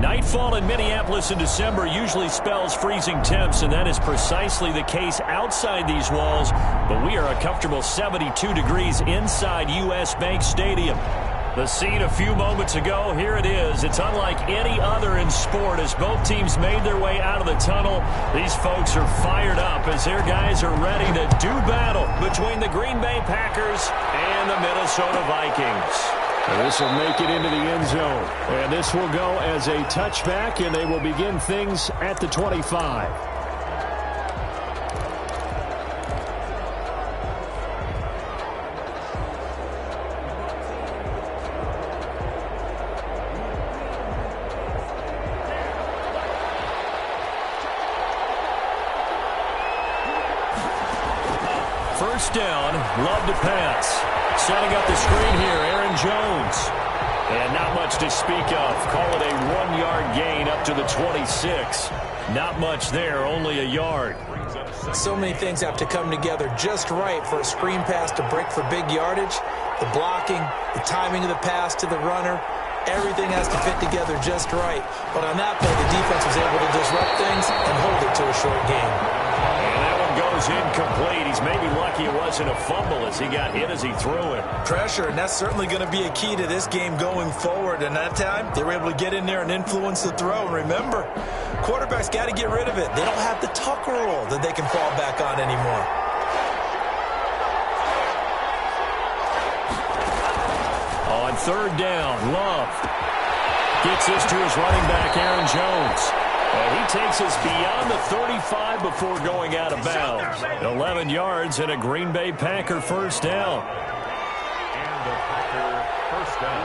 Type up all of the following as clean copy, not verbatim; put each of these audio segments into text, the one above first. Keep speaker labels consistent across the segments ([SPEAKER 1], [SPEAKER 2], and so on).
[SPEAKER 1] Nightfall in Minneapolis in December usually spells freezing temps, and that is precisely the case outside these walls. But we are a comfortable 72 degrees inside U.S. Bank Stadium. The scene a few moments ago, here it is. It's unlike any other in sport as both teams made their way out of the tunnel. These folks are fired up as their guys are ready to do battle between the Green Bay Packers and the Minnesota Vikings.
[SPEAKER 2] This will make it into the end zone. And this will go as a touchback, and they will begin things at the 25.
[SPEAKER 1] First down, Love to pass. Setting up the screen here, Aaron Jones. And not much to speak of. Call it a 1-yard gain up to the 26. Not much there, only a yard.
[SPEAKER 3] So many things have to come together just right for a screen pass to break for big yardage. The blocking, the timing of the pass to the runner, everything has to fit together just right. But on that play, the defense was able to disrupt things and hold it to a short gain.
[SPEAKER 1] And that one goes incomplete. He's maybe lucky it wasn't a fumble as he got hit as he threw it.
[SPEAKER 3] Pressure, and that's certainly going to be a key to this game going forward. And that time, they were able to get in there and influence the throw. And remember, quarterbacks got to get rid of it. They don't have the Tucker roll that they can fall back on anymore.
[SPEAKER 1] On third down, Love gets this to his running back, Aaron Jones. And he takes us beyond the 35 before going out of bounds. 11 yards and a Green Bay Packer first down.
[SPEAKER 4] And the Packer first down.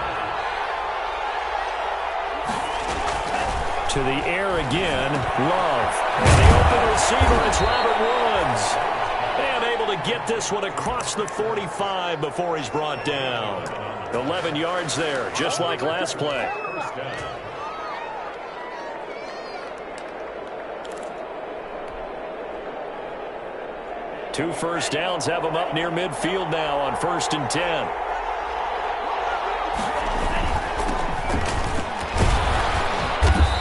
[SPEAKER 1] To the air again, Love. And the open receiver, it's Robert Woods. And able to get this one across the 45 before he's brought down. 11 yards there, just like last play.
[SPEAKER 4] First down.
[SPEAKER 1] Two first downs have him up near midfield now on 1st and 10.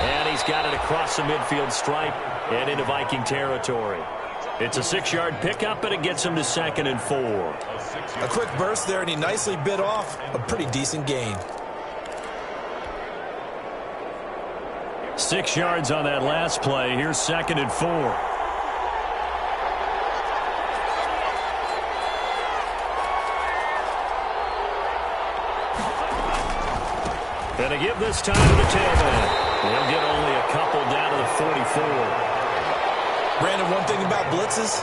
[SPEAKER 1] And he's got it across the midfield stripe and into Viking territory. It's a 6-yard pickup, and it gets him to 2nd and 4.
[SPEAKER 3] A quick burst there, and he nicely bit off a pretty decent gain.
[SPEAKER 1] 6 yards on that last play. Here's 2nd and 4. Gonna give this time to the tailback. He'll get only a couple down to the 44.
[SPEAKER 3] Brandon, one thing about blitzes,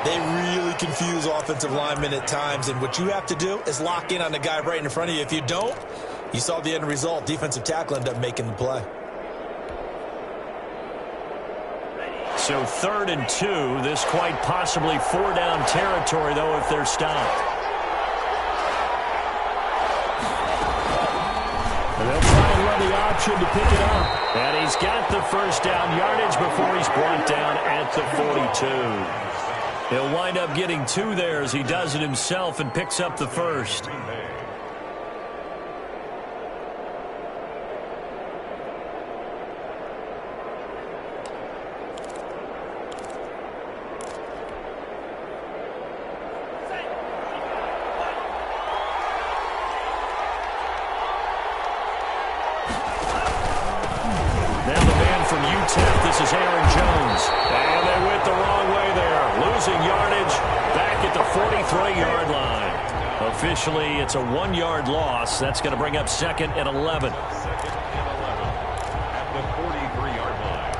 [SPEAKER 3] they really confuse offensive linemen at times, and what you have to do is lock in on the guy right in front of you. If you don't, you saw the end result. Defensive tackle ended up making the play.
[SPEAKER 1] So 3rd and 2. This quite possibly 4-down territory, though, if they're stopped. And they'll try and run the option to pick it up. And he's got the first down yardage before he's brought down at the 42. He'll wind up getting 2 there as he does it himself and picks up the first. This is Aaron Jones. And they went the wrong way there. Losing yardage back at the 43-yard line. Officially, it's a 1-yard loss. That's going to bring up 2nd and 11.
[SPEAKER 4] 2nd and 11 at the 43-yard line.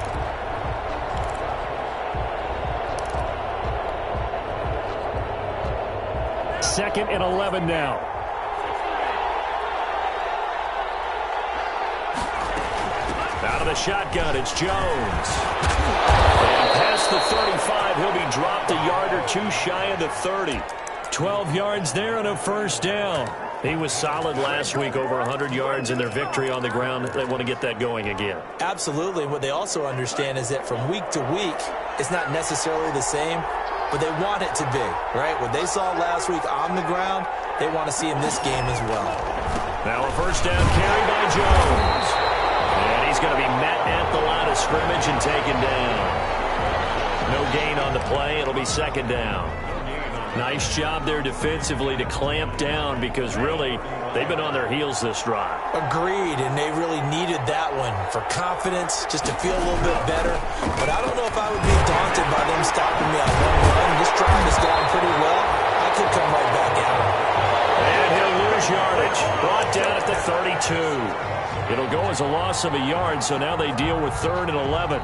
[SPEAKER 1] 2nd and 11 now. Out of the shotgun, it's Jones. And past the 35, he'll be dropped a yard or 2 shy of the 30. 12 yards there and a first down. He was solid last week, over 100 yards in their victory on the ground. They want to get that going again.
[SPEAKER 3] Absolutely. What they also understand is that from week to week, it's not necessarily the same, but they want it to be, right? What they saw last week on the ground, they want to see in this game as well.
[SPEAKER 1] Now a first down carry by Jones. And He's going to be met at the line of scrimmage and taken down. No gain on the play. It'll be second down. Nice job there defensively to clamp down because really they've been on their heels this drive.
[SPEAKER 3] Agreed, and they really needed that one for confidence, just to feel a little bit better. But I don't know if I would be daunted by them stopping me on one run. This drive has gone pretty well. I could come right back at him.
[SPEAKER 1] And he'll lose yardage. Brought down at the 32. It'll go as a loss of a yard, so now they deal with 3rd and 11.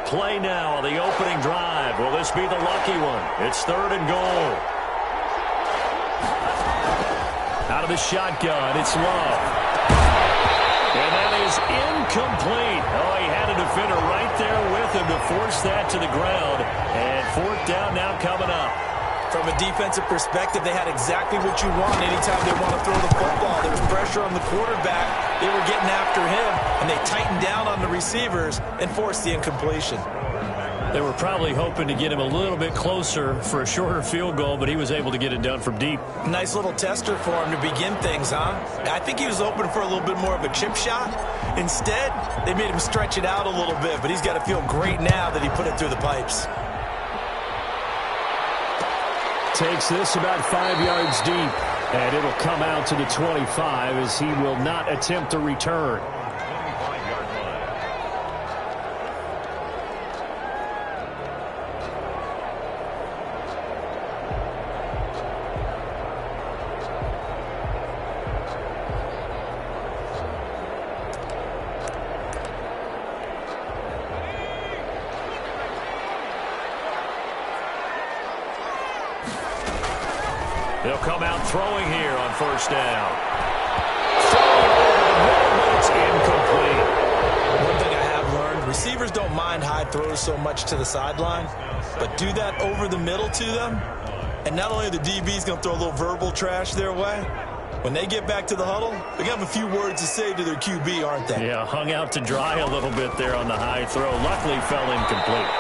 [SPEAKER 1] Play now on the opening drive. Will this be the lucky one? It's 3rd and goal. Out of the shotgun, it's Love. And that is incomplete. Oh, he had a defender right there with him to force that to the ground. And 4th down now coming up.
[SPEAKER 3] From a defensive perspective, they had exactly what you want anytime they want to throw the football. There was pressure on the quarterback. They were getting after him, and they tightened down on the receivers and forced the incompletion.
[SPEAKER 1] They were probably hoping to get him a little bit closer for a shorter field goal, but he was able to get it done from deep.
[SPEAKER 3] Nice little tester for him to begin things, huh? I think he was open for a little bit more of a chip shot. Instead, they made him stretch it out a little bit, but he's got to feel great now that he put it through the pipes.
[SPEAKER 2] Takes this about 5 yards deep, and it'll come out to the 25 as he will not attempt a return.
[SPEAKER 1] They'll come out throwing here on 1st down. Throwing over the middle, but it's incomplete.
[SPEAKER 3] One thing I have learned, receivers don't mind high throws so much to the sideline, but do that over the middle to them, and not only are the DBs going to throw a little verbal trash their way, when they get back to the huddle, they're going to have a few words to say to their QB, aren't they?
[SPEAKER 1] Yeah, hung out to dry a little bit there on the high throw. Luckily fell incomplete.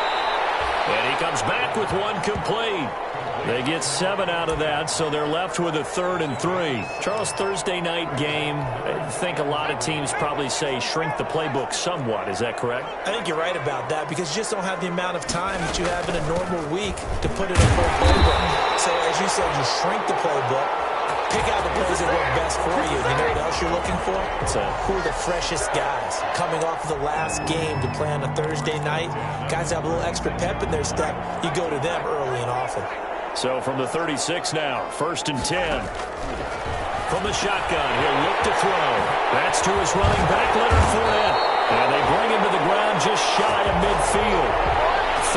[SPEAKER 1] And he comes back with one complete. They get 7 out of that, so they're left with a 3rd and 3. Charles, Thursday night game, I think a lot of teams probably say shrink the playbook somewhat. Is that correct?
[SPEAKER 3] I think you're right about that because you just don't have the amount of time that you have in a normal week to put in a full playbook. So as you said, you shrink the playbook, pick out the plays that work best for you. You know what else you're looking for? Who are the freshest guys coming off of the last game to play on a Thursday night? Guys have a little extra pep in their step. You go to them early and often.
[SPEAKER 1] So from the 36 now, 1st and 10. From the shotgun, he'll look to throw. That's to his running back, Leonard Fournette. And they bring him to the ground just shy of midfield.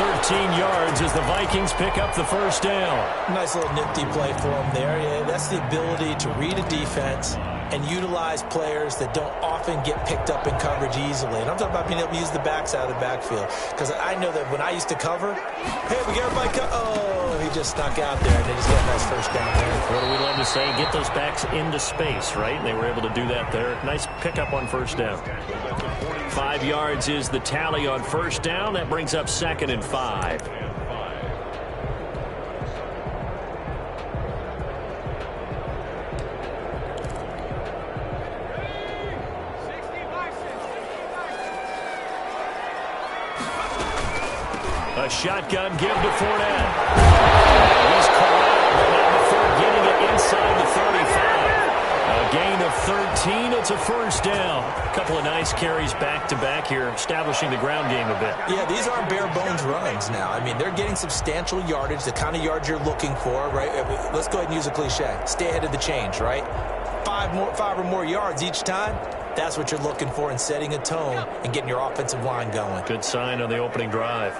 [SPEAKER 1] 13 yards as the Vikings pick up the 1st down.
[SPEAKER 3] Nice little nifty play for him there. Yeah, that's the ability to read a defense and utilize players that don't often get picked up in coverage easily. And I'm talking about being able to use the backside of the backfield. Because I know that when I used to cover, hey, we got everybody he just snuck out there and they just got a nice 1st down there.
[SPEAKER 1] What do we love to say? Get those backs into space, right? And they were able to do that there. Nice pickup on 1st down. 5 yards is the tally on 1st down. That brings up 2nd and 5. A shotgun give to Fournette. He's corralled, but not before getting it inside the 35. A gain of 13. It's a 1st down. A couple of nice carries back-to-back here, establishing the ground game a bit.
[SPEAKER 3] Yeah, these aren't bare-bones runs now. I mean, they're getting substantial yardage, the kind of yards you're looking for, right? Let's go ahead and use a cliche. Stay ahead of the change, right? 5 or more yards each time. That's what you're looking for in setting a tone and getting your offensive line going.
[SPEAKER 1] Good sign on the opening drive.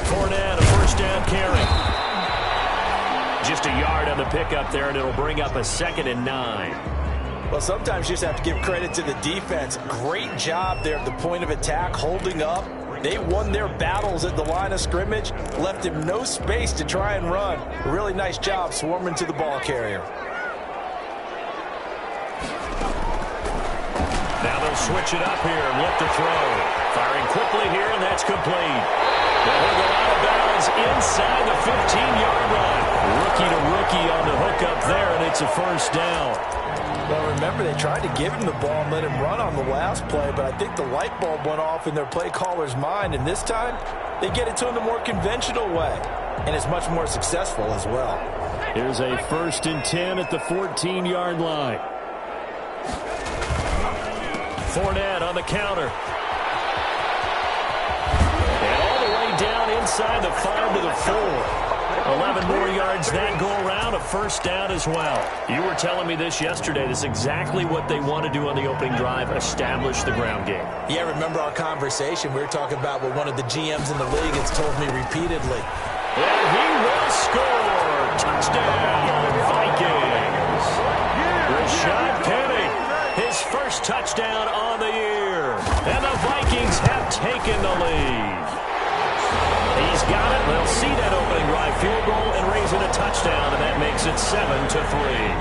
[SPEAKER 1] Fournette, a 1st down carry. Just a yard on the pickup there, and it'll bring up a 2nd and 9.
[SPEAKER 3] Well, sometimes you just have to give credit to the defense. Great job there at the point of attack, holding up, They won their battles at the line of scrimmage, left him no space to try and run. A really nice job swarming to the ball carrier.
[SPEAKER 1] Now they'll switch it up here and look to throw. Firing quickly here, and that's complete. They'll go out of bounds inside the 15-yard line. Rookie to rookie on the hook up there, and it's a first down.
[SPEAKER 3] Well, remember, they tried to give him the ball and let him run on the last play, but I think the light bulb went off in their play caller's mind, and this time they get it to him the more conventional way, and it's much more successful as well.
[SPEAKER 2] Here's a 1st and 10 at the 14-yard line.
[SPEAKER 1] Fournette on the counter. And all the way down inside the 5 to the 4. 11 more yards that go around, a first down as well. You were telling me this yesterday. This is exactly what they want to do on the opening drive, establish the ground game.
[SPEAKER 3] Yeah, remember our conversation? We were talking about what one of the GMs in the league has told me repeatedly.
[SPEAKER 1] And he will score. Touchdown, Vikings. Rashad Penny, his first touchdown on the year. And the Vikings have taken the lead. He's got it. They'll see that opening drive field goal and raise it a touchdown, and that makes it 7-3.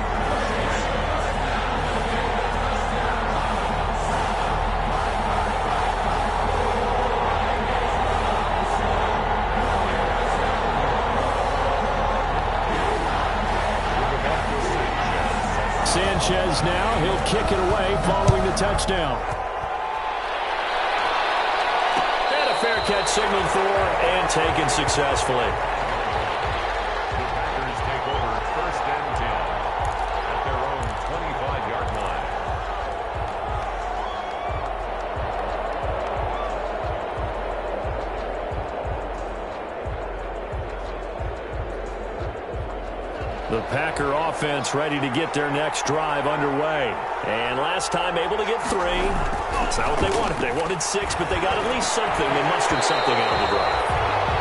[SPEAKER 2] Sanchez now. He'll kick it away following the touchdown.
[SPEAKER 1] Fair catch signaled for and taken successfully.
[SPEAKER 4] The Packers take over 1st and 10 at their own 25-yard line.
[SPEAKER 1] The Packer offense ready to get their next drive underway. And last time able to get 3. That's not what they wanted. They wanted 6, but they got at least something. They mustered something out of the drive.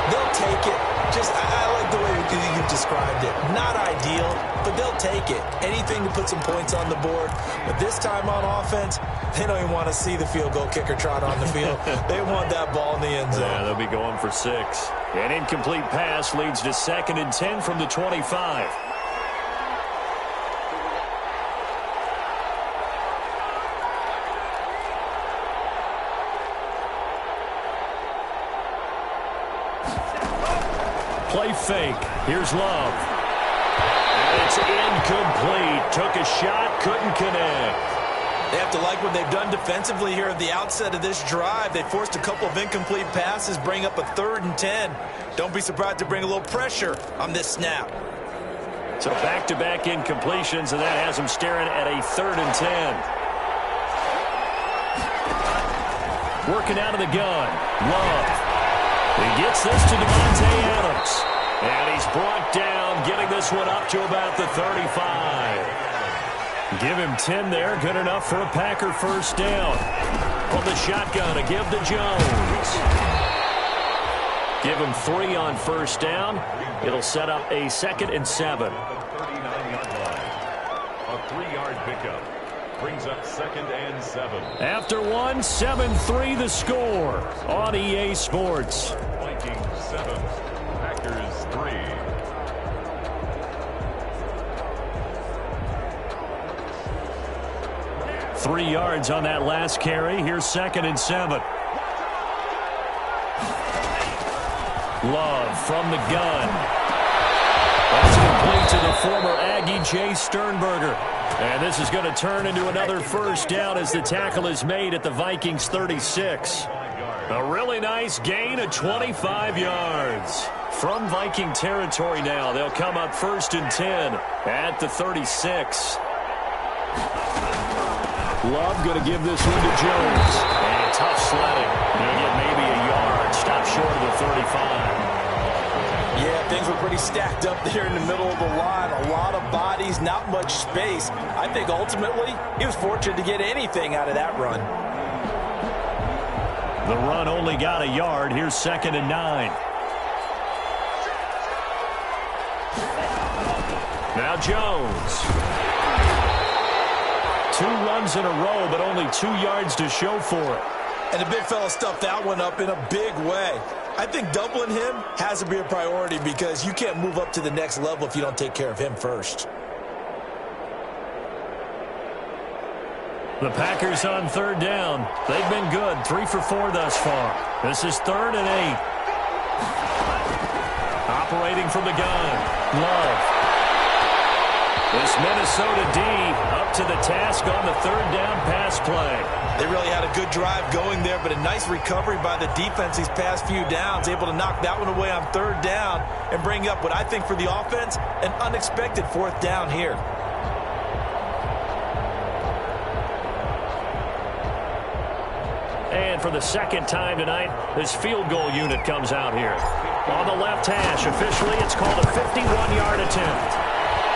[SPEAKER 3] They'll take it. I like the way you've described it. Not ideal, but they'll take it. Anything to put some points on the board. But this time on offense, they don't even want to see the field goal kicker trot on the field. They want that ball in the end zone.
[SPEAKER 1] Yeah, they'll be going for 6. An incomplete pass leads to 2nd and 10 from the 25. Play fake. Here's Love. And it's incomplete. Took a shot, couldn't connect.
[SPEAKER 3] They have to like what they've done defensively here at the outset of this drive. They forced a couple of incomplete passes, bring up a 3rd and 10. Don't be surprised to bring a little pressure on this snap.
[SPEAKER 1] So back-to-back incompletions, and that has them staring at a 3rd and 10. Working out of the gun. Love. He gets this to Devontae Adams. And he's brought down, getting this one up to about the 35. Give him 10 there. Good enough for a Packer first down. From the shotgun, a give to Jones. Give him 3 on first down. It'll set up a 2nd and 7.
[SPEAKER 4] At the 39-yard line. A 3-yard pickup. Brings up 2nd and 7.
[SPEAKER 2] After 1, 7-3 the score on EA Sports.
[SPEAKER 4] Vikings 7, Packers 3.
[SPEAKER 2] Three yards on that last carry. Here's 2nd and 7. Love from the gun. That's complete to the former Aggie, Jay Sternberger. And this is going to turn into another first down as the tackle is made at the Vikings 36. A really nice gain of 25 yards. From Viking territory now, they'll come up 1st and 10 at the 36. Love going to give this one to Jones.
[SPEAKER 1] And tough sledding. He'll get maybe a yard. Stop short of the 35.
[SPEAKER 3] Yeah, things were pretty stacked up there in the middle of the line. A lot of bodies, not much space. I think ultimately he was fortunate to get anything out of that run.
[SPEAKER 2] The run only got a yard. Here's 2nd and 9.
[SPEAKER 1] Now Jones.
[SPEAKER 2] 2 runs in a row, but only 2 yards to show for it.
[SPEAKER 3] And the big fella stuffed that one up in a big way. I think doubling him has to be a priority because you can't move up to the next level if you don't take care of him first.
[SPEAKER 1] The Packers on third down. They've been good, 3 for 4 thus far. This is 3rd and 8. Operating from the gun, Love. This Minnesota D up to the task on the 3rd down pass play.
[SPEAKER 3] They really had a good drive going there, but a nice recovery by the defense these past few downs, able to knock that one away on 3rd down and bring up what I think for the offense, an unexpected 4th down here.
[SPEAKER 1] And for the second time tonight, this field goal unit comes out here. On the left hash, officially it's called a 51-yard attempt.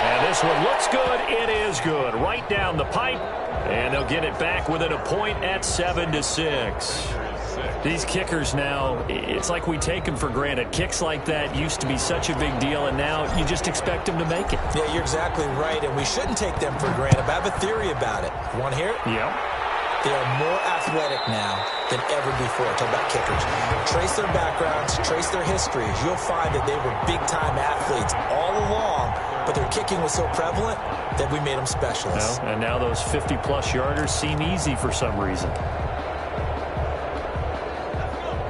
[SPEAKER 1] And this one looks good. It is good. Right down the pipe. And they'll get it back within a point at 7-6. These kickers now, it's like we take them for granted. Kicks like that used to be such a big deal, and now you just expect them to make it.
[SPEAKER 3] Yeah, you're exactly right, and we shouldn't take them for granted. But I have a theory about it. Want to hear it?
[SPEAKER 1] Yeah.
[SPEAKER 3] They are more athletic now than ever before. Talk about kickers. Trace their backgrounds, trace their histories. You'll find that they were big-time athletes all along, but their kicking was so prevalent that we made them specialists.
[SPEAKER 1] Well, and now those 50-plus yarders seem easy for some reason.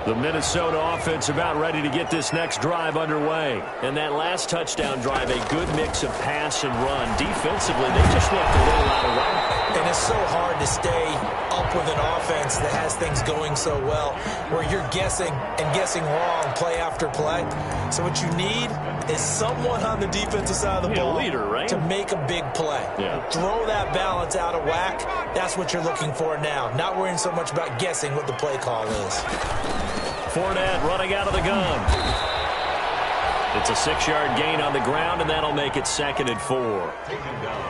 [SPEAKER 1] The Minnesota offense about ready to get this next drive underway. And that last touchdown drive, a good mix of pass and run. Defensively, they just looked a little out of whack.
[SPEAKER 3] And it's so hard to stay up with an offense that has things going so well, where you're guessing and guessing wrong play after play. So what you need is someone on the defensive side of the ball,
[SPEAKER 1] a leader, right?
[SPEAKER 3] To make a big play.
[SPEAKER 1] Yeah.
[SPEAKER 3] Throw that balance out of whack. That's what you're looking for now. Not worrying so much about guessing what the play call is.
[SPEAKER 1] Fournette running out of the gun. It's a 6-yard gain on the ground, and that'll make it 2nd and 4.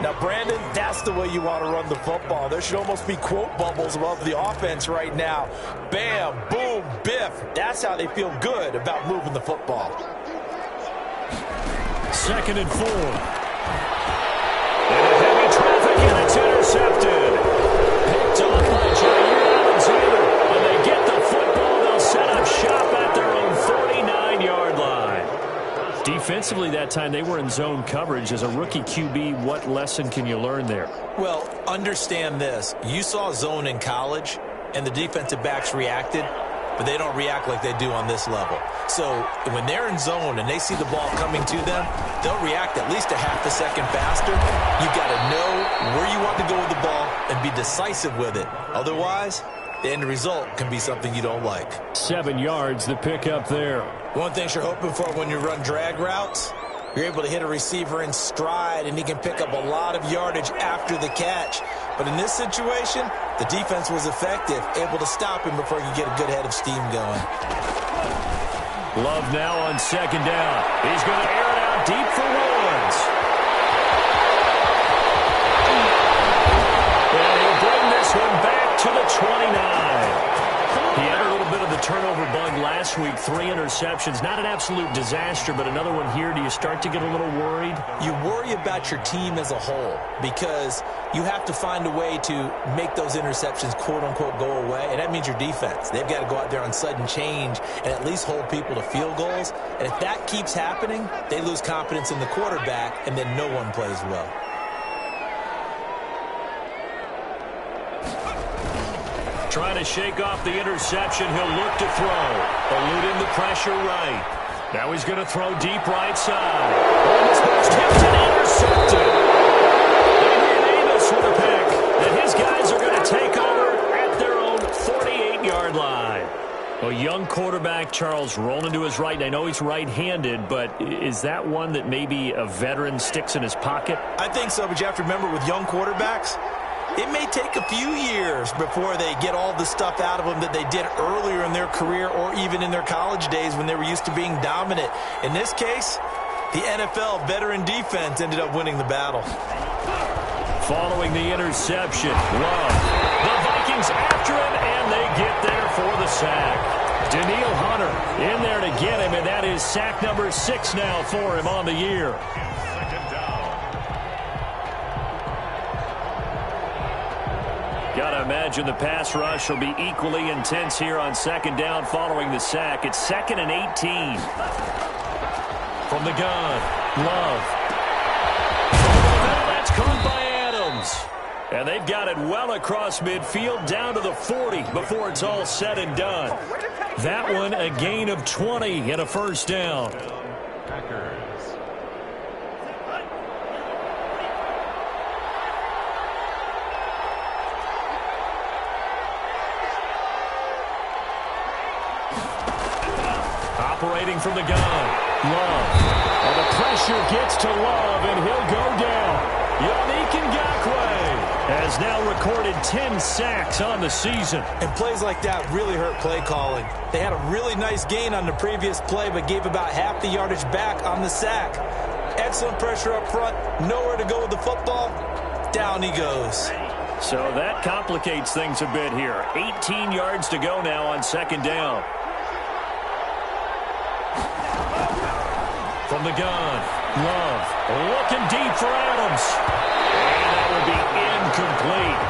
[SPEAKER 3] Now, Brandon, that's the way you want to run the football. There should almost be quote bubbles above the offense right now. Bam, boom, biff. That's how they feel good about moving the football.
[SPEAKER 1] 2nd and 4. Into heavy traffic, and it's intercepted. Picked off by Jair Alexander. When they get the football, they'll set up shop at their own 49-yard line. Defensively that time, they were in zone coverage. As a rookie QB, what lesson can you learn there?
[SPEAKER 3] Well, understand this. You saw zone in college, and the defensive backs reacted, but they don't react like they do on this level. So when they're in zone and they see the ball coming to them, they'll react at least a half a second faster. You've got to know where you want to go with the ball and be decisive with it. Otherwise, the end result can be something you don't like.
[SPEAKER 1] 7 yards, the pickup there.
[SPEAKER 3] One thing you're hoping for when you run drag routes, you're able to hit a receiver in stride, and he can pick up a lot of yardage after the catch. But in this situation, the defense was effective, able to stop him before he could get a good head of steam going.
[SPEAKER 1] Love now on 2nd down. He's going to air it out deep for Woods. And he'll bring this one back to the 29. He had a little bit of the turnover bug last week, 3 interceptions. Not an absolute disaster, but another one here. Do you start to get a little worried?
[SPEAKER 3] You worry about your team as a whole because you have to find a way to make those interceptions, quote-unquote, go away, and that means your defense. They've got to go out there on sudden change and at least hold people to field goals. And if that keeps happening, they lose confidence in the quarterback, and then no one plays well.
[SPEAKER 1] Trying to shake off the interception. He'll look to throw. Eluding the pressure right. Now he's going to throw deep right side. Oh, this one's tipped and intercepted. Adrian Amos with a pick. And his guys are going to take over at their own 48-yard line. A young quarterback, Charles, rolling to his right. I know he's right-handed, but is that one that maybe a veteran sticks in his pocket?
[SPEAKER 3] I think so, but you have to remember with young quarterbacks, it may take a few years before they get all the stuff out of them that they did earlier in their career or even in their college days when they were used to being dominant. In this case, the NFL veteran defense ended up winning the battle.
[SPEAKER 1] Following the interception, Love. The Vikings after him, and they get there for the sack. Danielle Hunter in there to get him, and that is sack number 6 now for him on the year. Gotta imagine the pass rush will be equally intense here on second down following the sack. It's 2nd and 18. From the gun, Love. That's caught by Adams. And they've got it well across midfield down to the 40 before it's all said and done. That one a gain of 20 and a first down.
[SPEAKER 4] Packers.
[SPEAKER 1] Operating from the gun, Love. And the pressure gets to Love, and he'll go down. Yannick Ngakoue has now recorded 10 sacks on the season.
[SPEAKER 3] And plays like that really hurt play calling. They had a really nice gain on the previous play, but gave about half the yardage back on the sack. Excellent pressure up front, nowhere to go with the football. Down he goes.
[SPEAKER 1] So that complicates things a bit here. 18 yards to go now on second down. From the gun, Love, looking deep for Adams. And that will be incomplete.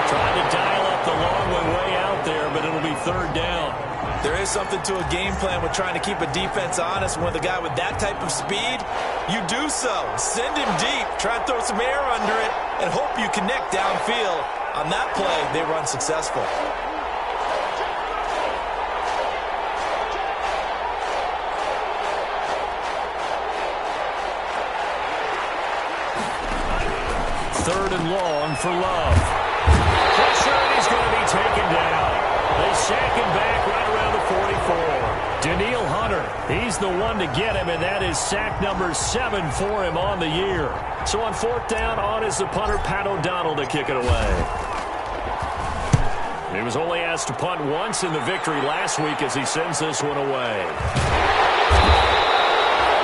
[SPEAKER 1] Trying to dial up the long way out there, but it'll be third down.
[SPEAKER 3] There is something to a game plan with trying to keep a defense honest. When with a guy with that type of speed, you do so. Send him deep, try and throw some air under it, and hope you connect downfield. On that play, they run successful.
[SPEAKER 1] Third and long for Love. Pressure, and he's going to be taken down. They sack him back right around the 44. Daniil Hunter, he's the one to get him, and that is sack number 7 for him on the year. So on fourth down, on is the punter, Pat O'Donnell, to kick it away. He was only asked to punt once in the victory last week as he sends this one away.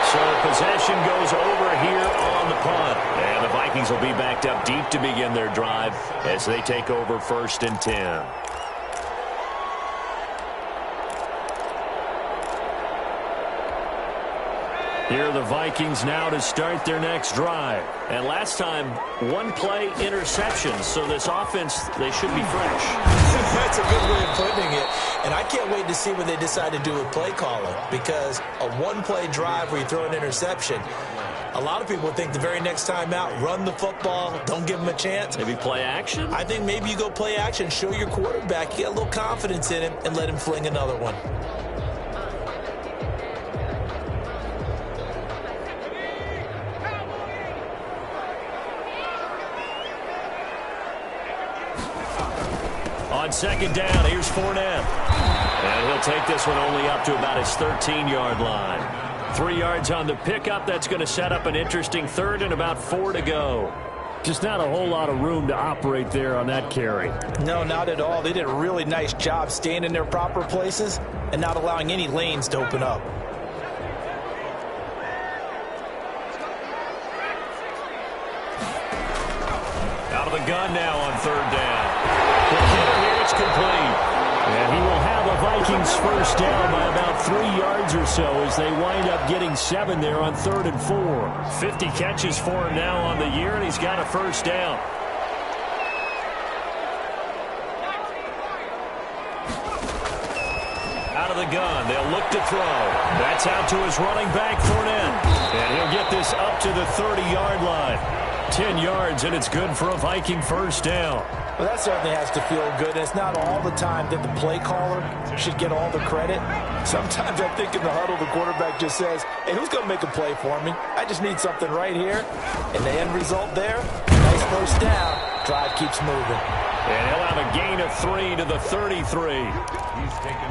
[SPEAKER 1] So possession goes over here on the punt. And the Vikings will be backed up deep to begin their drive as they take over 1st and 10. Here are the Vikings now to start their next drive. And last time, one play interception. So this offense, they should be fresh.
[SPEAKER 3] That's a good way of putting it. And I can't wait to see what they decide to do with play calling. Because a one-play drive where you throw an interception, a lot of people think the very next time out, run the football, don't give them a chance.
[SPEAKER 1] Maybe play action?
[SPEAKER 3] I think maybe you go play action, show your quarterback, you get a little confidence in him, and let him fling another one.
[SPEAKER 1] On second down, here's Fournette. And he'll take this one only up to about his 13-yard line. 3 yards on the pickup. That's going to set up an interesting third and about 4 to go. Just not a whole lot of room to operate there on that carry.
[SPEAKER 3] No, not at all. They did a really nice job staying in their proper places and not allowing any lanes to open up.
[SPEAKER 1] Out of the gun now on third down. The kicker here, it's complete. And he will have a Vikings first down by about 3 yards or so as they wind up getting 7 there on 3rd and 4. 50 catches for him now on the year, and he's got a first down. Out of the gun, they'll look to throw. That's out to his running back, Fournette. And he'll get this up to the 30-yard line. 10 yards, and it's good for a Viking first down.
[SPEAKER 3] Well, that certainly has to feel good. It's not all the time that the play caller should get all the credit. Sometimes I think in the huddle, the quarterback just says, hey, who's going to make a play for me? I just need something right here. And the end result there, nice first down. Drive keeps moving.
[SPEAKER 1] And he'll have a gain of 3 to the 33.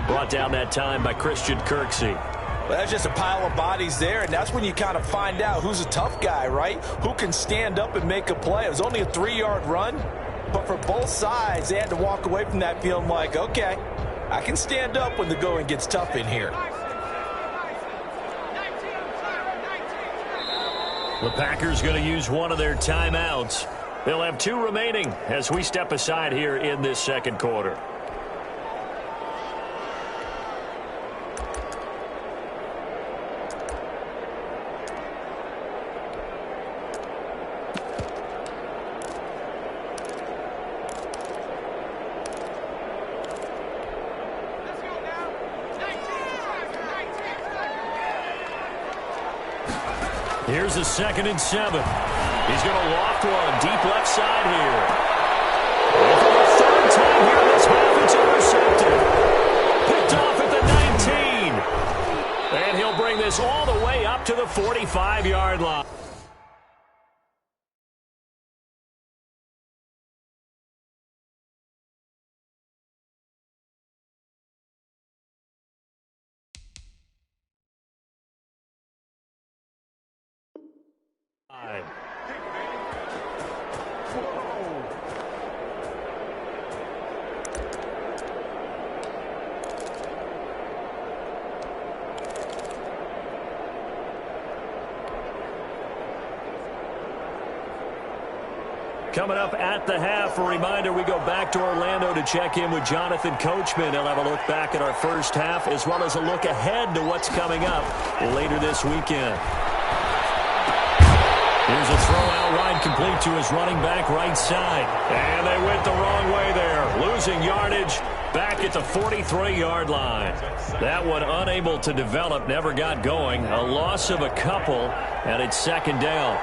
[SPEAKER 1] Brought down that time by Christian Kirksey.
[SPEAKER 3] Well, that's just a pile of bodies there, and that's when you kind of find out who's a tough guy, right? Who can stand up and make a play. It was only a 3-yard run, but for both sides, they had to walk away from that feeling like, okay, I can stand up when the going gets tough in here.
[SPEAKER 1] The Packers going to use one of their timeouts. They'll have 2 remaining as we step aside here in this second quarter. Here's a 2nd and 7. He's going to loft one deep left side here. And for the 3rd time here in this half, it's intercepted. Picked off at the 19. And he'll bring this all the way up to the 45-yard line. Coming up at the half, a reminder, we go back to Orlando to check in with Jonathan Coachman. He'll have a look back at our first half as well as a look ahead to what's coming up later this weekend. Here's a throw out wide, complete to his running back right side. And they went the wrong way there, losing yardage back at the 43-yard line. That one unable to develop, never got going. A loss of a couple, and it's 2nd down.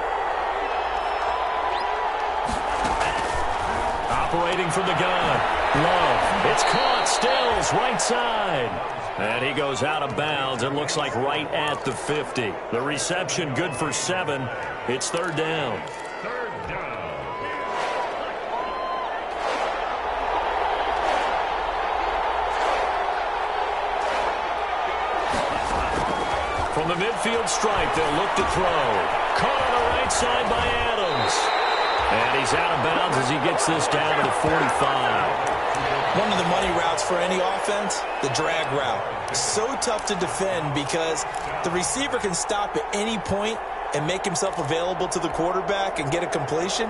[SPEAKER 1] Operating from the gun. Love. It's caught. Stills. Right side. And he goes out of bounds. It looks like right at the 50. The reception good for 7. It's 3rd down.
[SPEAKER 4] 3rd down.
[SPEAKER 1] From the midfield stripe, they'll look to throw. Caught on the right side by Adams. And he's out of bounds as he gets this down to the 45.
[SPEAKER 3] One of the money routes for any offense, the drag route. So tough to defend because the receiver can stop at any point and make himself available to the quarterback and get a completion.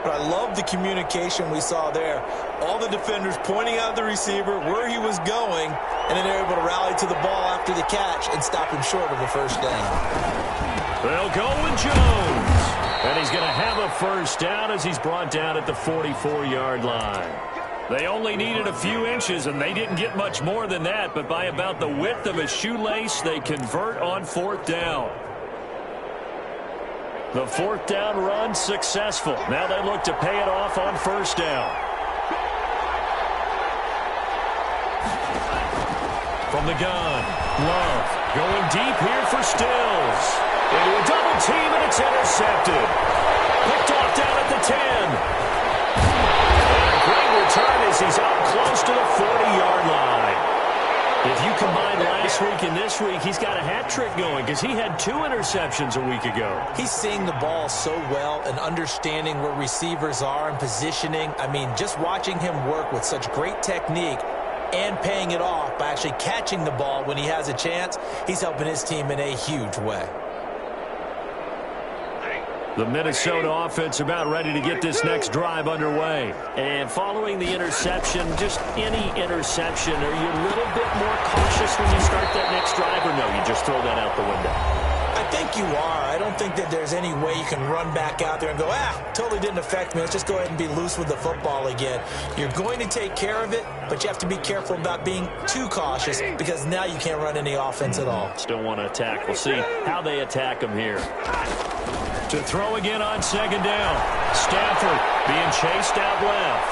[SPEAKER 3] But I love the communication we saw there. All the defenders pointing out the receiver where he was going, and then they're able to rally to the ball after the catch and stop him short of a 1st down.
[SPEAKER 1] They'll go with Jones. And he's going to have a 1st down as he's brought down at the 44-yard line. They only needed a few inches, and they didn't get much more than that. But by about the width of a shoelace, they convert on 4th down. The 4th down run successful. Now they look to pay it off on 1st down. From the gun, Love going deep here for Stills. Into a double team, and it's intercepted. Picked off down at the 10. And a great return as he's up close to the 40-yard line. If you combine last week and this week, he's got a hat trick going because he had 2 interceptions a week ago.
[SPEAKER 3] He's seeing the ball so well and understanding where receivers are and positioning. I mean, just watching him work with such great technique and paying it off by actually catching the ball when he has a chance, he's helping his team in a huge way.
[SPEAKER 1] The Minnesota offense about ready to get this next drive underway. And following the interception, just any interception, are you a little bit more cautious when you start that next drive, or no, you just throw that out the window?
[SPEAKER 3] I think you are. I don't think that there's any way you can run back out there and go, totally didn't affect me. Let's just go ahead and be loose with the football again. You're going to take care of it, but you have to be careful about being too cautious because now you can't run any offense at all.
[SPEAKER 1] Still want to attack. We'll see how they attack him here. To throw again on 2nd down. Stafford being chased out left.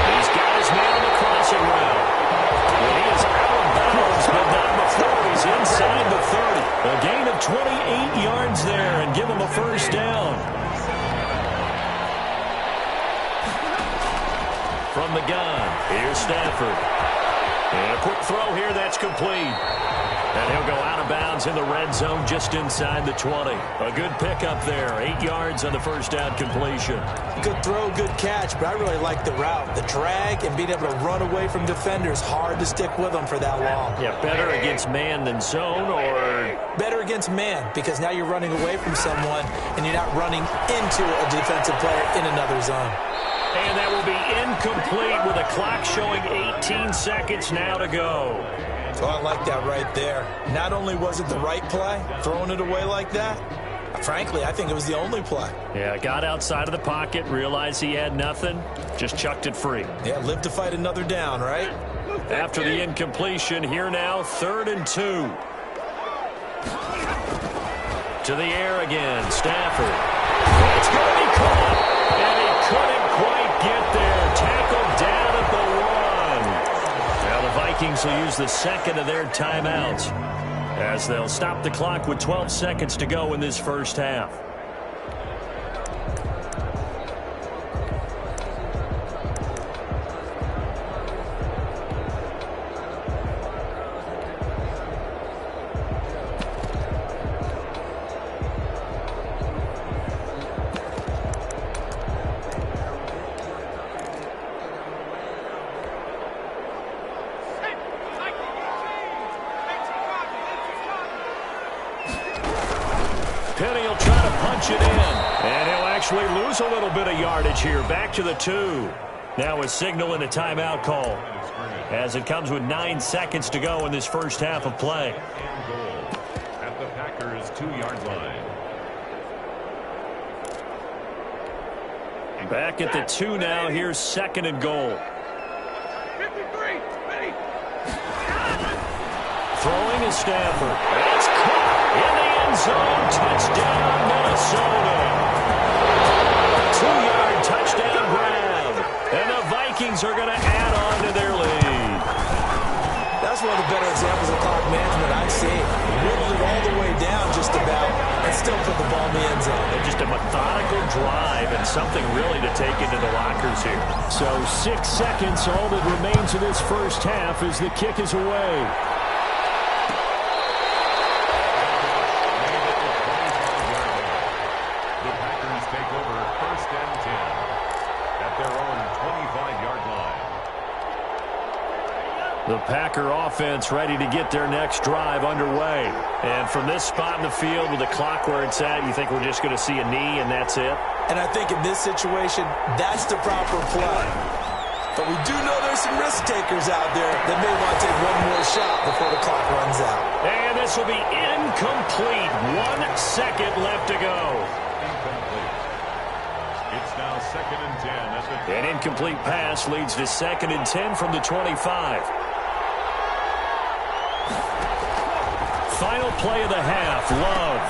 [SPEAKER 1] He's got his man on the crossing route. Well, he is out of bounds, but not before he's inside the 30. A gain of 28 yards there and give him a 1st down. From the gun, here's Stafford. And a quick throw here, that's complete. And he'll go out of bounds in the red zone just inside the 20. A good pickup there. 8 yards on the 1st down completion.
[SPEAKER 3] Good throw, good catch, but I really like the route. The drag and being able to run away from defenders. Hard to stick with them for that long.
[SPEAKER 1] Yeah, better against man than zone, or?
[SPEAKER 3] Better against man, because now you're running away from someone and you're not running into a defensive player in another zone.
[SPEAKER 1] And that will be incomplete with a clock showing 18 seconds now to go.
[SPEAKER 3] Oh, I like that right there. Not only was it the right play, throwing it away like that, frankly, I think it was the only play.
[SPEAKER 1] Yeah, got outside of the pocket, realized he had nothing, just chucked it free.
[SPEAKER 3] Yeah, live to fight another down, right?
[SPEAKER 1] After the incompletion, here now, 3rd and 2. To the air again. Stafford. It's going to be caught. And he couldn't quite get there. Tackled down at the 1. Now the Vikings will use the second of their timeouts as they'll stop the clock with 12 seconds to go in this first half. Penny will try to punch it in, and he'll actually lose a little bit of yardage here. Back to the 2. Now a signal and a timeout call as it comes with 9 seconds to go in this first half of play.
[SPEAKER 4] At the Packers' 2-yard line.
[SPEAKER 1] Back at the 2 now. Here's 2nd and goal.
[SPEAKER 4] 53, ready.
[SPEAKER 1] Throwing is Stafford. It's caught in the end zone. Touchdown, Minnesota. 2-yard touchdown grab. And the Vikings are going to add on to their lead.
[SPEAKER 3] That's one of the better examples of clock management I've seen. Whittled it all the way down just about and still put the ball in the end zone.
[SPEAKER 1] And just a methodical drive and something really to take into the lockers here. So 6 seconds, all that remains of this first half as the kick is away. The Packer offense ready to get their next drive underway. And from this spot in the field with the clock where it's at, you think we're just going to see a knee and that's it?
[SPEAKER 3] And I think in this situation, that's the proper play. But we do know there's some risk takers out there that may want to take one more shot before the clock runs out.
[SPEAKER 1] And this will be incomplete. 1 second left to go.
[SPEAKER 4] Incomplete. It's now 2nd and 10.
[SPEAKER 1] An incomplete pass leads to 2nd and 10 from the 25. Final play of the half, Love.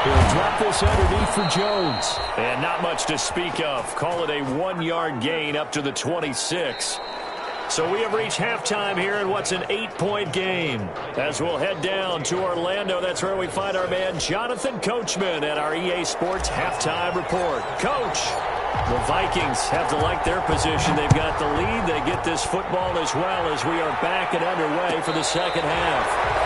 [SPEAKER 1] He'll drop this underneath for Jones. And not much to speak of. Call it a 1-yard gain up to the 26. So we have reached halftime here in what's an 8-point game. As we'll head down to Orlando, that's where we find our man Jonathan Coachman at our EA Sports Halftime Report. Coach, the Vikings have to like their position. They've got the lead. They get this football as well as we are back and underway for the second half.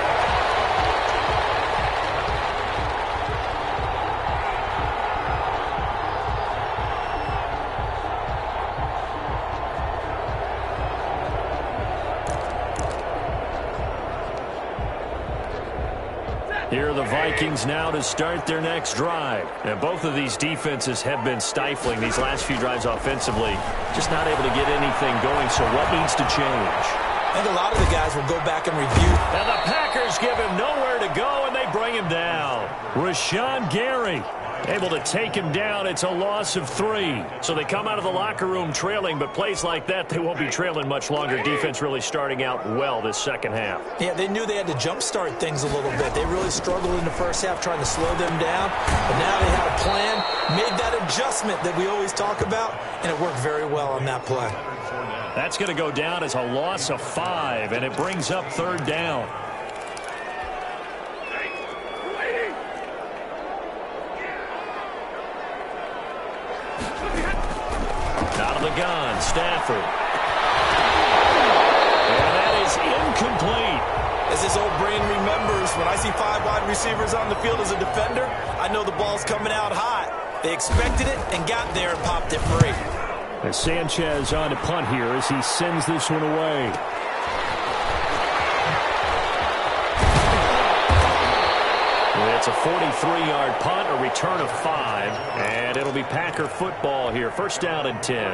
[SPEAKER 1] Here are the Vikings now to start their next drive. And both of these defenses have been stifling these last few drives offensively. Just not able to get anything going, so what needs to change?
[SPEAKER 3] I think a lot of the guys will go back and review.
[SPEAKER 1] And the Packers give him nowhere to go, and they bring him down. Rashawn Gary able to take him down. It's a loss of 3. So they come out of the locker room trailing, but plays like that, they won't be trailing much longer. Defense really starting out well this second half.
[SPEAKER 3] Yeah, they knew they had to jumpstart things a little bit. They really struggled in the first half trying to slow them down. But now they had a plan, made that adjustment that we always talk about, and it worked very well on that play.
[SPEAKER 1] That's going to go down as a loss of 5, and it brings up 3rd down. Out of the gun, Stafford. And that is incomplete.
[SPEAKER 3] As his old brain remembers, when I see 5 wide receivers on the field as a defender, I know the ball's coming out hot. They expected it and got there and popped it free.
[SPEAKER 1] And Sanchez on to punt here as he sends this one away. It's a 43-yard punt, a return of 5, and it'll be Packer football here. First down and 10.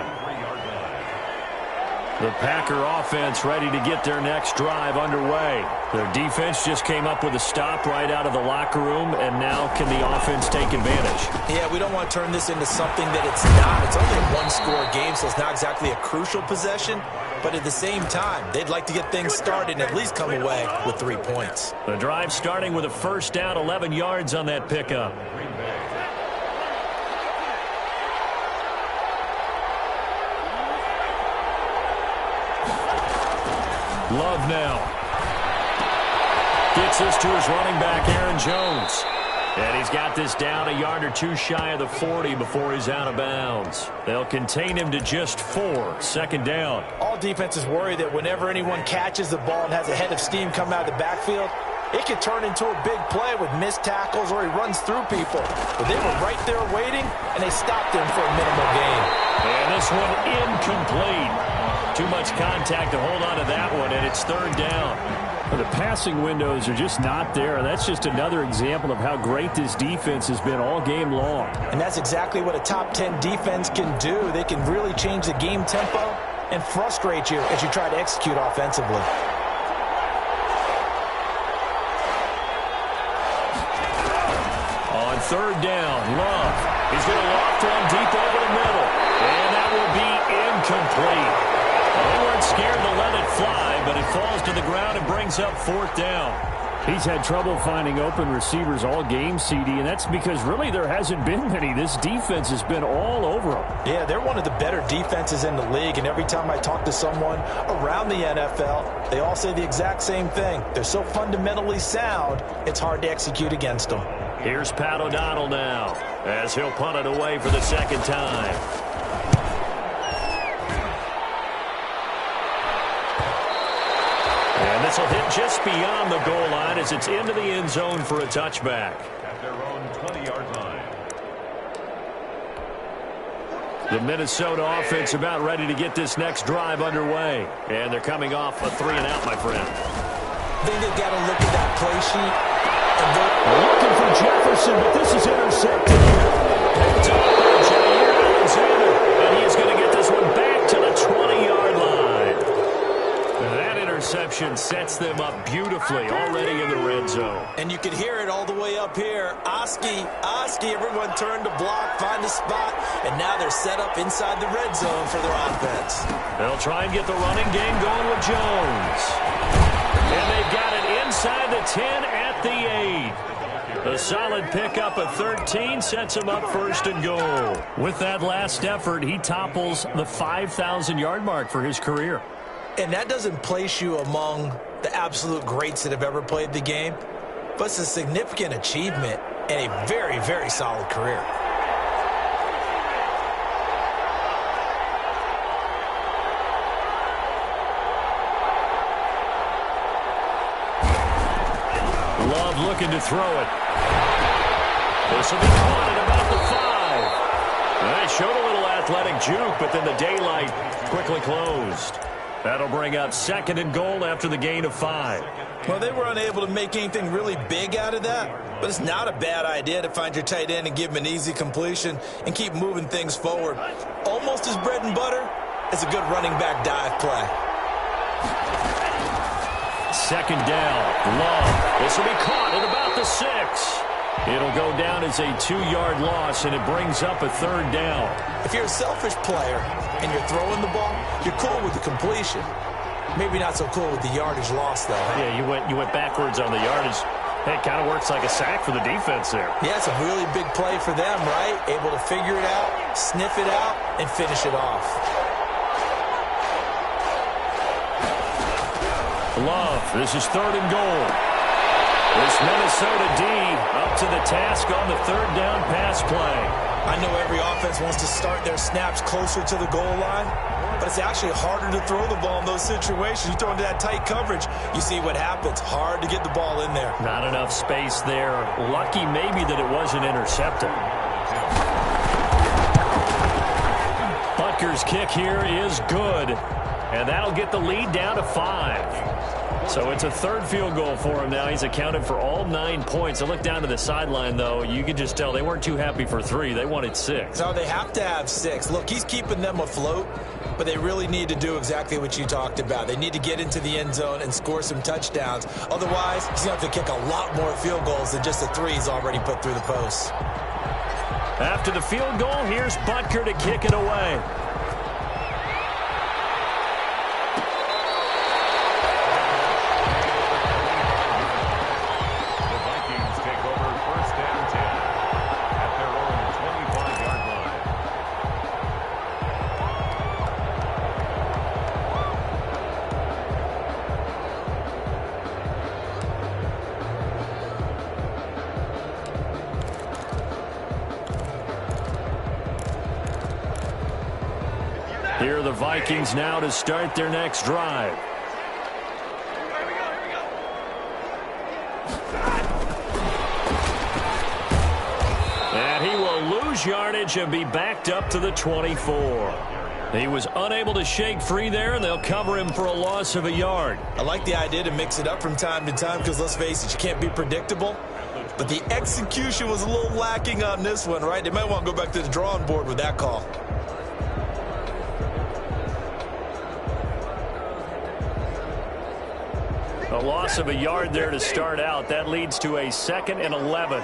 [SPEAKER 1] The Packer offense ready to get their next drive underway. Their defense just came up with a stop right out of the locker room, and now can the offense take advantage?
[SPEAKER 3] Yeah, we don't want to turn this into something that it's not. It's only a one-score game, so it's not exactly a crucial possession. But at the same time, they'd like to get things started and at least come away with 3 points.
[SPEAKER 1] The drive starting with a first down, 11 yards on that pickup. Love now. Gets this to his running back, Aaron Jones. And he's got this down a yard or two shy of the 40 before he's out of bounds. They'll contain him to just 4. Second down.
[SPEAKER 3] All defenses worry that whenever anyone catches the ball and has a head of steam come out of the backfield, it could turn into a big play with missed tackles or he runs through people. But they were right there waiting, and they stopped him for a minimal gain.
[SPEAKER 1] And this one incomplete. Too much contact to hold on to that one, and it's third down.
[SPEAKER 2] Well, the passing windows are just not there. That's just another example of how great this defense has been all game long.
[SPEAKER 3] And that's exactly what a top 10 defense can do. They can really change the game tempo and frustrate you as you try to execute offensively.
[SPEAKER 1] On third down, Love. He's going to loft one deep over the middle. And that will be incomplete. They weren't scared to let it fly, but it falls to the ground and brings up fourth down.
[SPEAKER 2] He's had trouble finding open receivers all game, CD, and that's because really there hasn't been many. This defense has been all over them.
[SPEAKER 3] Yeah, they're one of the better defenses in the league, and every time I talk to someone around the NFL, they all say the exact same thing. They're so fundamentally sound, it's hard to execute against them.
[SPEAKER 1] Here's Pat O'Donnell now, as he'll punt it away for the second time. And this will hit just beyond the goal line as it's into the end zone for a touchback.
[SPEAKER 4] At their own 20-yard line.
[SPEAKER 1] The Minnesota offense about ready to get this next drive underway. And they're coming off a 3-and-out, my friend.
[SPEAKER 3] I think they've got to look at that play sheet.
[SPEAKER 2] Looking for Jefferson, but this is intercepted here.
[SPEAKER 1] Picked up by Jair Alexander. And he is going to get this one back to the 20-yard line. That interception sets them up beautifully already in the red zone.
[SPEAKER 3] And you can hear it all the way up here. Oski, everyone turned to block, find a spot, and now they're set up inside the red zone for their offense.
[SPEAKER 1] They'll try and get the running game going with Jones. And they've got it inside the 10 at the 8. A solid pickup of 13 sets him up first and goal. With that last effort, he topples the 5,000-yard mark for his career.
[SPEAKER 3] And that doesn't place you among the absolute greats that have ever played the game, but it's a significant achievement and a very, very solid career.
[SPEAKER 1] Love looking to throw it. This will be caught at about the 5. They showed a little athletic juke, but then the daylight quickly closed. That'll bring up second and goal after the gain of 5.
[SPEAKER 3] Well, they were unable to make anything really big out of that, but it's not a bad idea to find your tight end and give him an easy completion and keep moving things forward. Almost as bread and butter as a good running back dive play.
[SPEAKER 1] Second down, Love. This will be caught at about the 6. It'll go down as a 2-yard loss, and it brings up a third down.
[SPEAKER 3] If you're a selfish player and you're throwing the ball, you're cool with the completion. Maybe not so cool with the yardage loss, though. Huh?
[SPEAKER 1] Yeah, you went backwards on the yardage. Hey, it kind of works like a sack for the defense there.
[SPEAKER 3] Yeah, it's a really big play for them, right? Able to figure it out, sniff it out, and finish it off.
[SPEAKER 1] Love, this is third and goal. This Minnesota D up to the task on the third down pass play.
[SPEAKER 3] I know every offense wants to start their snaps closer to the goal line, but it's actually harder to throw the ball in those situations. You throw into that tight coverage, you see what happens. Hard to get the ball in there.
[SPEAKER 1] Not enough space there. Lucky maybe that it wasn't intercepted. Butker's kick here is good, and that'll get the lead down to 5. So it's a third field goal for him now. He's accounted for all 9 points. I look down to the sideline, though. You can just tell they weren't too happy for 3. They wanted 6.
[SPEAKER 3] No, they have to have 6. Look, he's keeping them afloat. but they really need to do exactly what you talked about. They need to get into the end zone and score some touchdowns. Otherwise, he's going to have to kick a lot more field goals than just the 3 he's already put through the posts.
[SPEAKER 1] After the field goal, here's Butker to kick it away. Here are the Vikings now to start their next drive. And he will lose yardage and be backed up to the 24. He was unable to shake free there, and they'll cover him for a loss of a yard.
[SPEAKER 3] I like the idea to mix it up from time to time because, let's face it, you can't be predictable. But the execution was a little lacking on this one, right? They might want to go back to the drawing board with that call.
[SPEAKER 1] A loss of a yard there to start out. That leads to a 2nd and 11.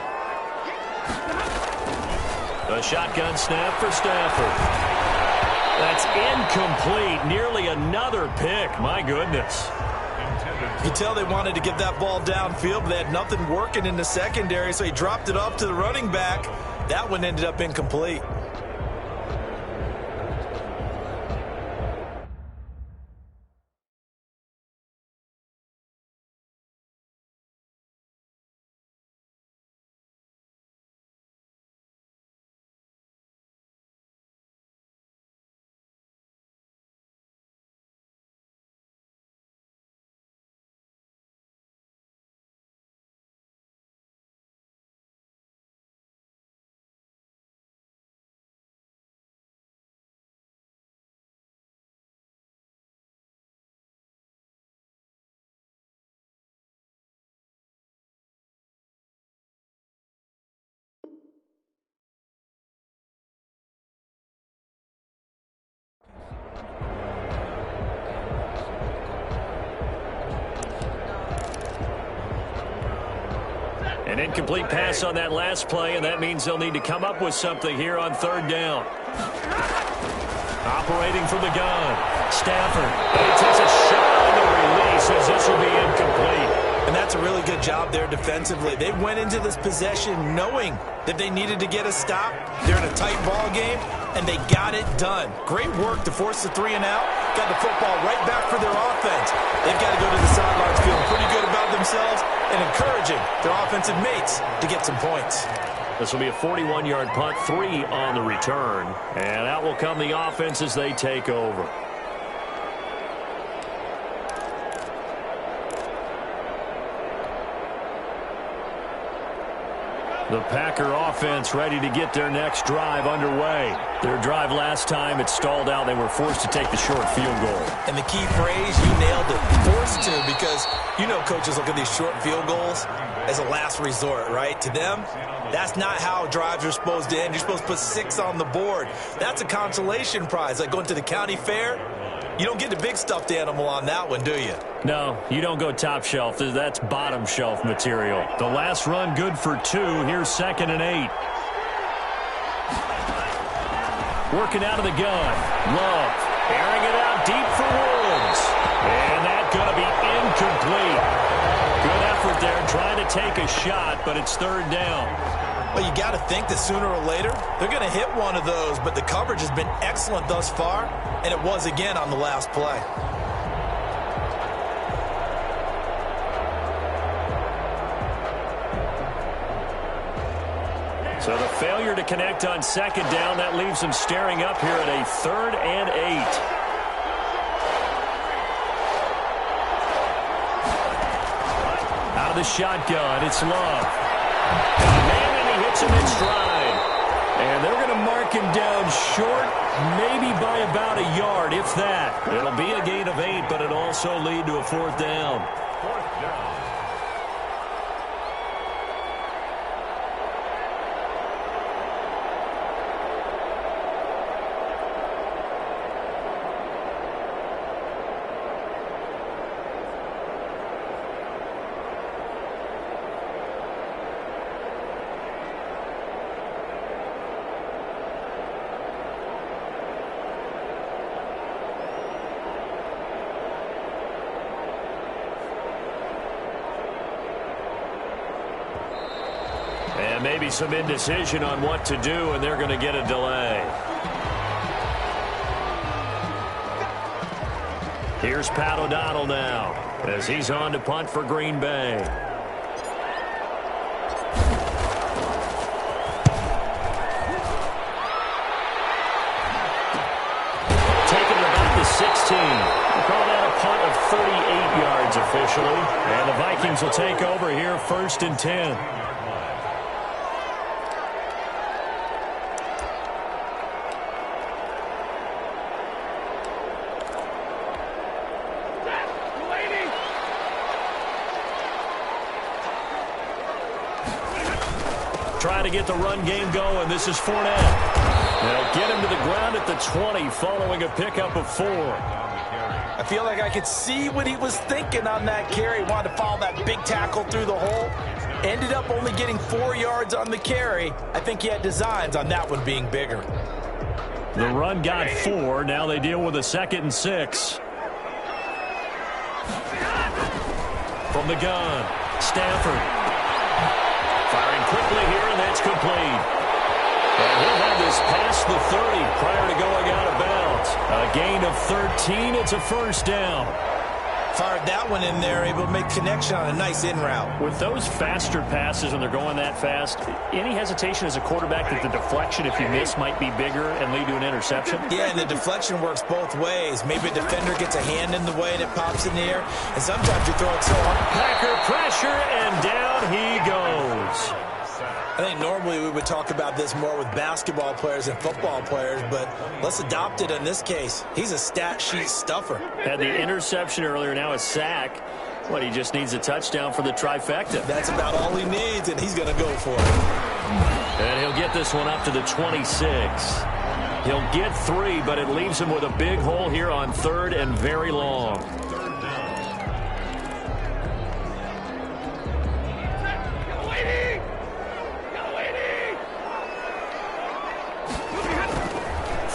[SPEAKER 1] A shotgun snap for Stafford. That's incomplete. Nearly another pick. My goodness.
[SPEAKER 3] You could tell they wanted to get that ball downfield, but they had nothing working in the secondary, so he dropped it off to the running back. That one ended up incomplete.
[SPEAKER 1] An incomplete pass on that last play, and that means they'll need to come up with something here on 3rd down. Operating from the gun, Stafford. He takes a shot on the release as this will be incomplete.
[SPEAKER 3] And that's a really good job there defensively. They went into this possession knowing that they needed to get a stop. They're in a tight ball game, and they got it done. Great work to force the 3 and out. Got the football right back for their offense. They've got to go to the sidelines feeling pretty good about themselves and encouraging their offensive mates to get some points.
[SPEAKER 1] This will be a 41-yard punt, 3 on the return. And out will come the offense as they take over. The Packer offense ready to get their next drive underway. Their drive last time, it stalled out. They were forced to take the short field goal.
[SPEAKER 3] And the key phrase, you nailed it, forced to, because you know coaches look at these short field goals as a last resort, right? To them, that's not how drives are supposed to end. You're supposed to put 6 on the board. That's a consolation prize, like going to the county fair. You don't get the big stuffed animal on that one, do you?
[SPEAKER 1] No, you don't go top shelf. That's bottom shelf material. The last run good for 2. Here's 2nd and 8. Working out of the gun. Love. Airing it out deep for Woods. And that's going to be incomplete. Good effort there trying to take a shot, but it's 3rd down.
[SPEAKER 3] Well, you got to think that sooner or later they're going to hit one of those, but the coverage has been excellent thus far, and it was again on the last play.
[SPEAKER 1] So the failure to connect on 2nd down, that leaves them staring up here at a 3rd and 8. Out of the shotgun, it's Love. And he hits him in stride. And they're going to mark him down short, maybe by about a yard, if that. It'll be a gain of 8, but it'll also lead to a 4th down.
[SPEAKER 4] 4th down.
[SPEAKER 1] maybe some indecision on what to do, and they're going to get a delay. Here's Pat O'Donnell now as he's on to punt for Green Bay. Taking about the 16. We'll call that a punt of 38 yards officially. And the Vikings will take over here, 1st and 10. Trying to get the run game going. This is Fournette. They'll get him to the ground at the 20 following a pickup of 4.
[SPEAKER 3] I feel like I could see what he was thinking on that carry. Wanted to follow that big tackle through the hole. Ended up only getting 4 yards on the carry. I think he had designs on that one being bigger.
[SPEAKER 1] The run got 4. Now they deal with a 2nd and 6. From the gun, Stafford. Firing quickly here, and that's complete. And he'll have this past the 30 prior to going out of bounds. A gain of 13. It's a 1st down.
[SPEAKER 3] Fired that one in there, able to make connection on a nice in route.
[SPEAKER 1] With those faster passes when they're going that fast, any hesitation as a quarterback that the deflection, if you miss, might be bigger and lead to an interception?
[SPEAKER 3] Yeah, and the deflection works both ways. Maybe a defender gets a hand in the way and it pops in the air, and sometimes you throw it so hard.
[SPEAKER 1] Packer pressure, and down he goes.
[SPEAKER 3] I think normally we would talk about this more with basketball players and football players, but let's adopt it in this case. He's a stat sheet stuffer.
[SPEAKER 1] Had the interception earlier, now a sack. What, he just needs a touchdown for the trifecta.
[SPEAKER 3] That's about all he needs, and he's going to go for it.
[SPEAKER 1] And he'll get this one up to the 26. He'll get 3, but it leaves him with a big hole here on 3rd and very long.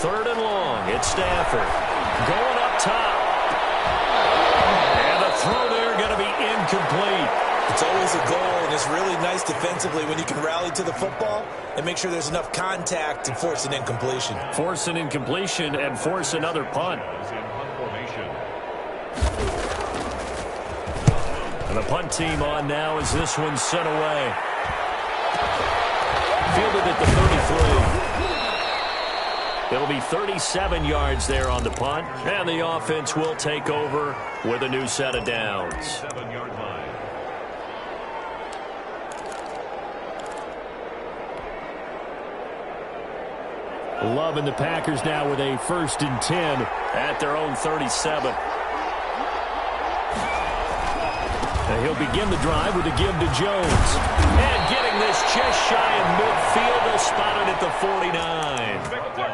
[SPEAKER 1] Third and long. It's Stafford going up top. And the throw there going to be incomplete.
[SPEAKER 3] It's always a goal, and it's really nice defensively when you can rally to the football and make sure there's enough contact to force an incompletion.
[SPEAKER 1] Force an incompletion and force another punt. And the punt team on now as this one's sent away. Fielded at the 33. It'll be 37 yards there on the punt, and the offense will take over with a new set of downs.
[SPEAKER 4] 7-yard line.
[SPEAKER 1] Loving the Packers now with a 1st and 10 at their own 37. And he'll begin the drive with a give to Jones. And getting this just shy of midfield, they'll spot it at the 49.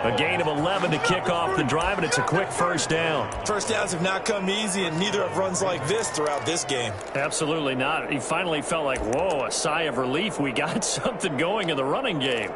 [SPEAKER 1] A gain of 11 to kick off the drive, and it's a quick 1st down.
[SPEAKER 3] First downs have not come easy, and neither have runs like this throughout this game.
[SPEAKER 1] Absolutely not. He finally felt like, whoa, a sigh of relief. We got something going in the running game.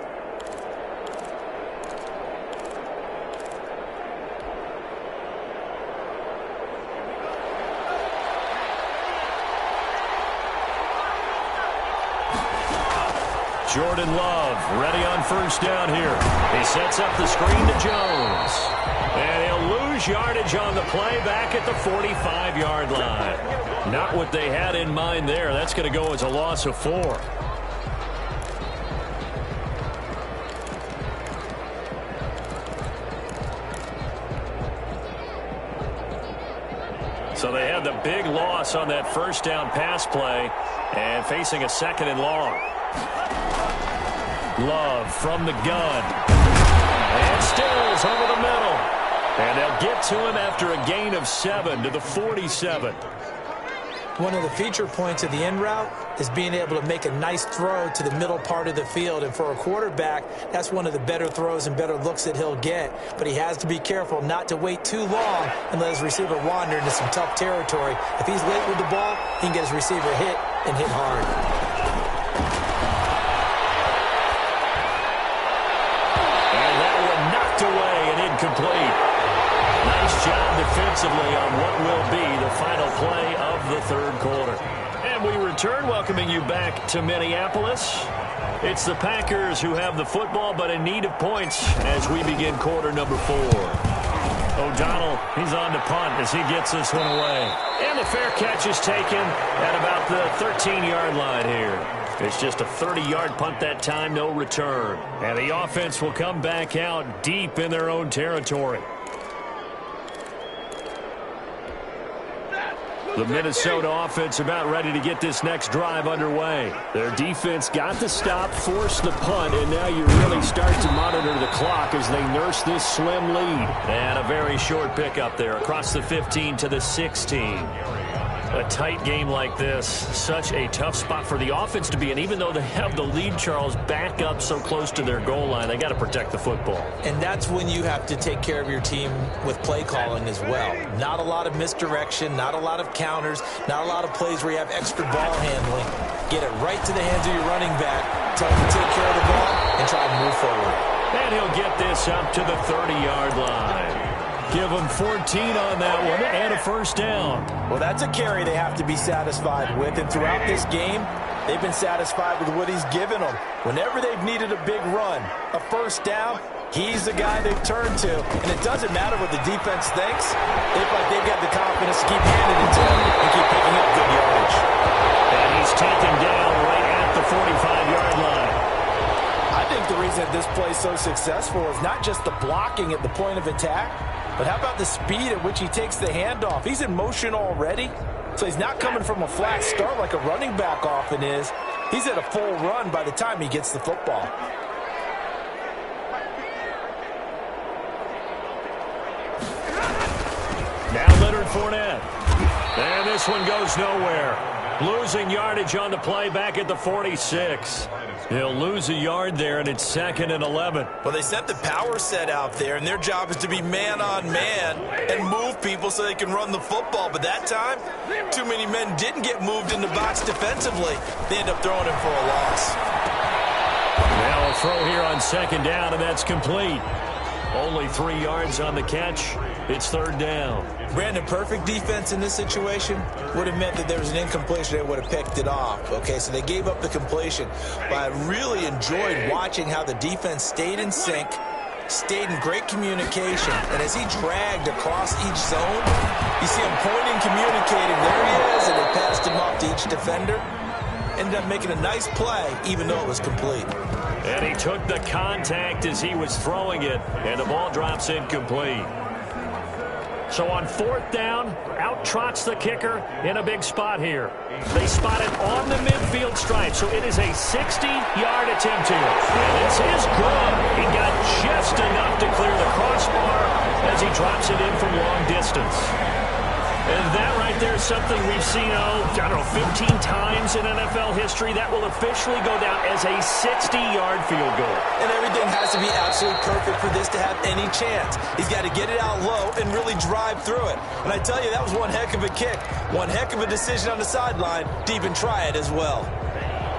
[SPEAKER 1] Jordan Love ready on 1st down here. He sets up the screen to Jones. And he'll lose yardage on the play back at the 45-yard line. Not what they had in mind there. That's going to go as a loss of 4. So they had the big loss on that 1st down pass play and facing a 2nd and long. Love from the gun. And Stills over the middle. And they'll get to him after a gain of 7 to the 47.
[SPEAKER 3] One of the feature points of the in route is being able to make a nice throw to the middle part of the field. And for a quarterback, that's one of the better throws and better looks that he'll get. But he has to be careful not to wait too long and let his receiver wander into some tough territory. If he's late with the ball, he can get his receiver hit and hit hard.
[SPEAKER 1] And that one knocked away and incomplete. Nice job defensively on what will be the final play of the 3rd quarter. And we return, welcoming you back to Minneapolis. It's the Packers who have the football, but in need of points as we begin quarter number 4. O'Donnell, he's on to punt as he gets this one away. And the fair catch is taken at about the 13-yard line here. It's just a 30-yard punt that time, no return. And the offense will come back out deep in their own territory. The Minnesota offense about ready to get this next drive underway. Their defense got the stop, forced the punt, and now you really start to monitor the clock as they nurse this slim lead. And a very short pickup there across the 15 to the 16. A tight game like this, such a tough spot for the offense to be in. Even though they have the lead, Charles, back up so close to their goal line, they got to protect the football.
[SPEAKER 3] And that's when you have to take care of your team with play calling as well. Not a lot of misdirection, not a lot of counters, not a lot of plays where you have extra ball handling. Get it right to the hands of your running back, tell him to take care of the ball, and try to move forward.
[SPEAKER 1] And he'll get this up to the 30-yard line. Give them 14 on that one and a first down.
[SPEAKER 5] Well, that's a carry they have to be satisfied with. And throughout this game, they've been satisfied with what he's given them. Whenever they've needed a big run, a first down, he's the guy they've turned to. And it doesn't matter what the defense thinks. They've got the confidence to keep handing it to him and keep picking up good yardage.
[SPEAKER 1] And he's taken down right at the 45-yard line.
[SPEAKER 5] I think the reason that this play is so successful is not just the blocking at the point of attack, but how about the speed at which he takes the handoff? He's in motion already, so he's not coming from a flat start like a running back often is. He's at a full run by the time he gets the football.
[SPEAKER 1] Now Leonard Fournette. And this one goes nowhere. Losing yardage on the play back at the 46. He'll lose a yard there, and it's 2nd and 11.
[SPEAKER 3] Well, they sent the power set out there, and their job is to be man-on-man and move people so they can run the football. But that time, too many men didn't get moved in the box defensively. They end up throwing him for a loss.
[SPEAKER 1] Now a throw here on 2nd down, and that's complete. Only 3 yards on the catch. It's 3rd down.
[SPEAKER 3] Brandon, perfect defense in this situation would have meant that there was an incompletion. They would have picked it off. Okay, so they gave up the completion. But I really enjoyed watching how the defense stayed in sync, stayed in great communication. And as he dragged across each zone, you see him pointing, communicating. There he is, and they passed him off to each defender. Ended up making a nice play, even though it was complete.
[SPEAKER 1] And he took the contact as he was throwing it, and the ball drops incomplete. So on 4th down, out trots the kicker in a big spot here. They spot it on the midfield stripe, so it is a 60-yard attempt here. And this is good. He got just enough to clear the crossbar as he drops it in from long distance. And that right there is something we've seen, 15 times in NFL history. That will officially go down as a 60-yard field goal.
[SPEAKER 3] And everything has to be absolutely perfect for this to have any chance. He's got to get it out low and really drive through it. And I tell you, that was one heck of a kick. One heck of a decision on the sideline to even try it as well.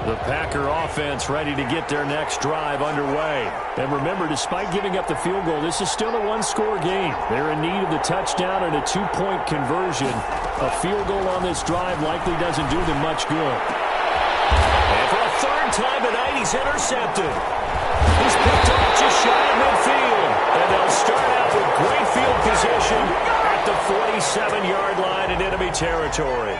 [SPEAKER 1] The Packer offense ready to get their next drive underway. And remember, despite giving up the field goal, this is still a one-score game. They're in need of the touchdown and a 2-point conversion. A field goal on this drive likely doesn't do them much good. And for a 3rd time tonight, he's intercepted. He's picked up just shy of midfield. And they'll start out with great field position at the 47-yard line in enemy territory.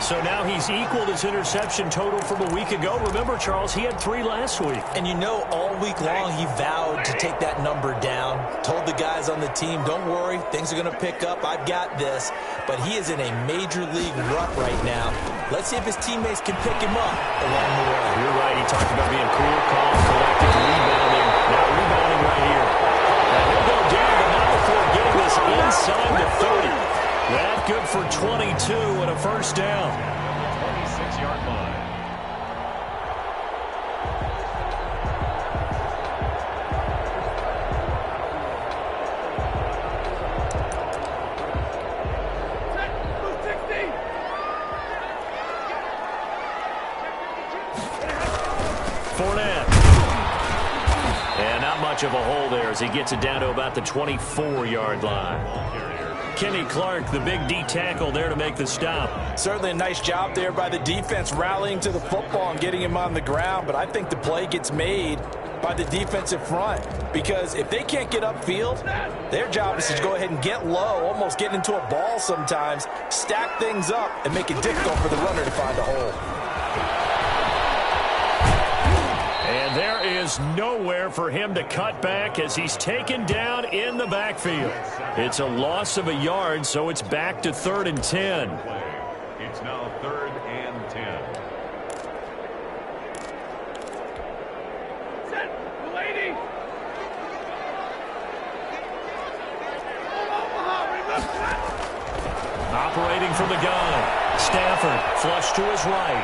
[SPEAKER 1] So now he's equaled his interception total from a week ago. Remember, Charles, he had 3 last week.
[SPEAKER 3] And you know, all week long he vowed to take that number down. Told the guys on the team, don't worry, things are going to pick up. I've got this. But he is in a major league rut right now. Let's see if his teammates can pick him up along the way.
[SPEAKER 1] You're right. He talked about being cool, calm, collected, rebounding. Now rebounding right here. Now he'll go down, but not before getting this inside the 30. That good for 22 and a first down.
[SPEAKER 4] 26-yard line.
[SPEAKER 1] Fournette. And not much of a hole there as he gets it down to about the 24-yard line. Kenny Clark, the big D tackle there to make the stop.
[SPEAKER 5] Certainly a nice job there by the defense rallying to the football and getting him on the ground, but I think the play gets made by the defensive front, because if they can't get upfield, their job is to go ahead and get low, almost get into a ball sometimes, stack things up, and make it difficult for the runner to find a hole.
[SPEAKER 1] And there is nowhere for him to cut back as he's taken down in the backfield. It's a loss of a yard, so it's back to 3rd and 10.
[SPEAKER 4] It's now 3rd and 10.
[SPEAKER 1] Operating from the gun, Stafford flush to his right.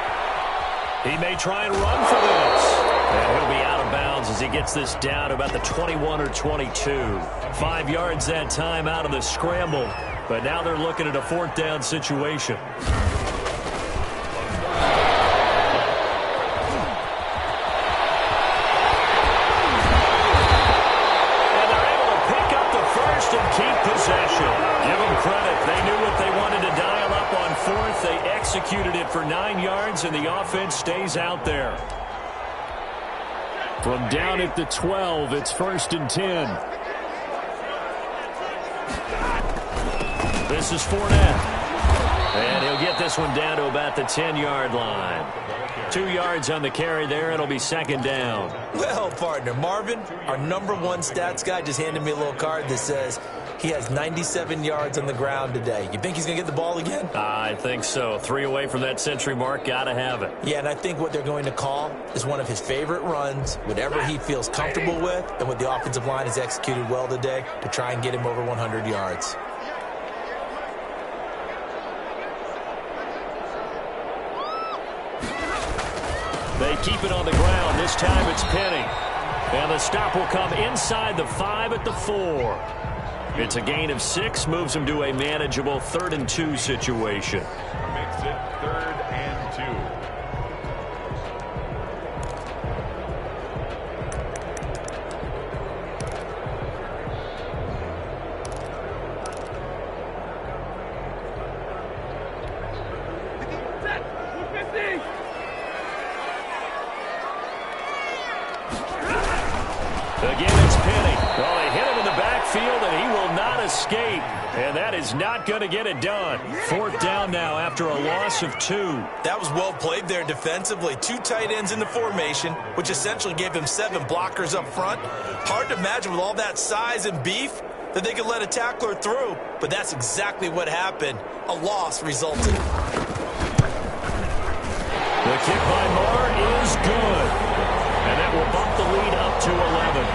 [SPEAKER 1] He may try and run for this. And he'll be out of bounds as he gets this down to about the 21 or 22. 5 yards that time out of the scramble. But now they're looking at a 4th down situation. And they're able to pick up the first and keep possession. Give them credit. They knew what they wanted to dial up on 4th. They executed it for 9 yards, and the offense stays out there. From down at the 12, it's 1st and 10. This is Fournette. And he'll get this one down to about the 10-yard line. 2 yards on the carry there. It'll be 2nd down.
[SPEAKER 5] Well, partner, Marvin, our #1 stats guy, just handed me a little card that says he has 97 yards on the ground today. You think he's going to get the ball again?
[SPEAKER 1] I think so. 3 away from that century mark. Got to have it.
[SPEAKER 5] Yeah, and I think what they're going to call is one of his favorite runs, whatever he feels comfortable with, and what the offensive line has executed well today to try and get him over 100 yards.
[SPEAKER 1] They keep it on the ground. This time it's Penny. And the stop will come inside the 5 at the 4. It's a gain of 6, moves him to a manageable 3rd and 2 situation.
[SPEAKER 4] Makes it 3rd and 2.
[SPEAKER 1] Again, it's Penny. Well, they hit him in the backfield, and he will not escape. And that is not going to get it done. 4th down now after a loss of 2.
[SPEAKER 5] That was well played there defensively. 2 tight ends in the formation, which essentially gave him 7 blockers up front. Hard to imagine with all that size and beef that they could let a tackler through, but that's exactly what happened. A loss resulted.
[SPEAKER 1] The kick by Marr is good. And that will bump the lead up to 11.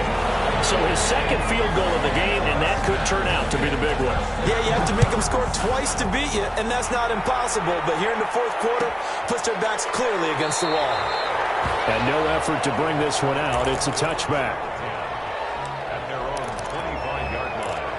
[SPEAKER 1] So his 2nd field goal of the game, and that could turn out to be the big one.
[SPEAKER 5] Yeah, you have to make them score twice to beat you, and that's not impossible. But here in the 4th quarter, puts their backs clearly against the wall.
[SPEAKER 1] And no effort to bring this one out. It's a touchback.
[SPEAKER 4] At their own 25-yard line.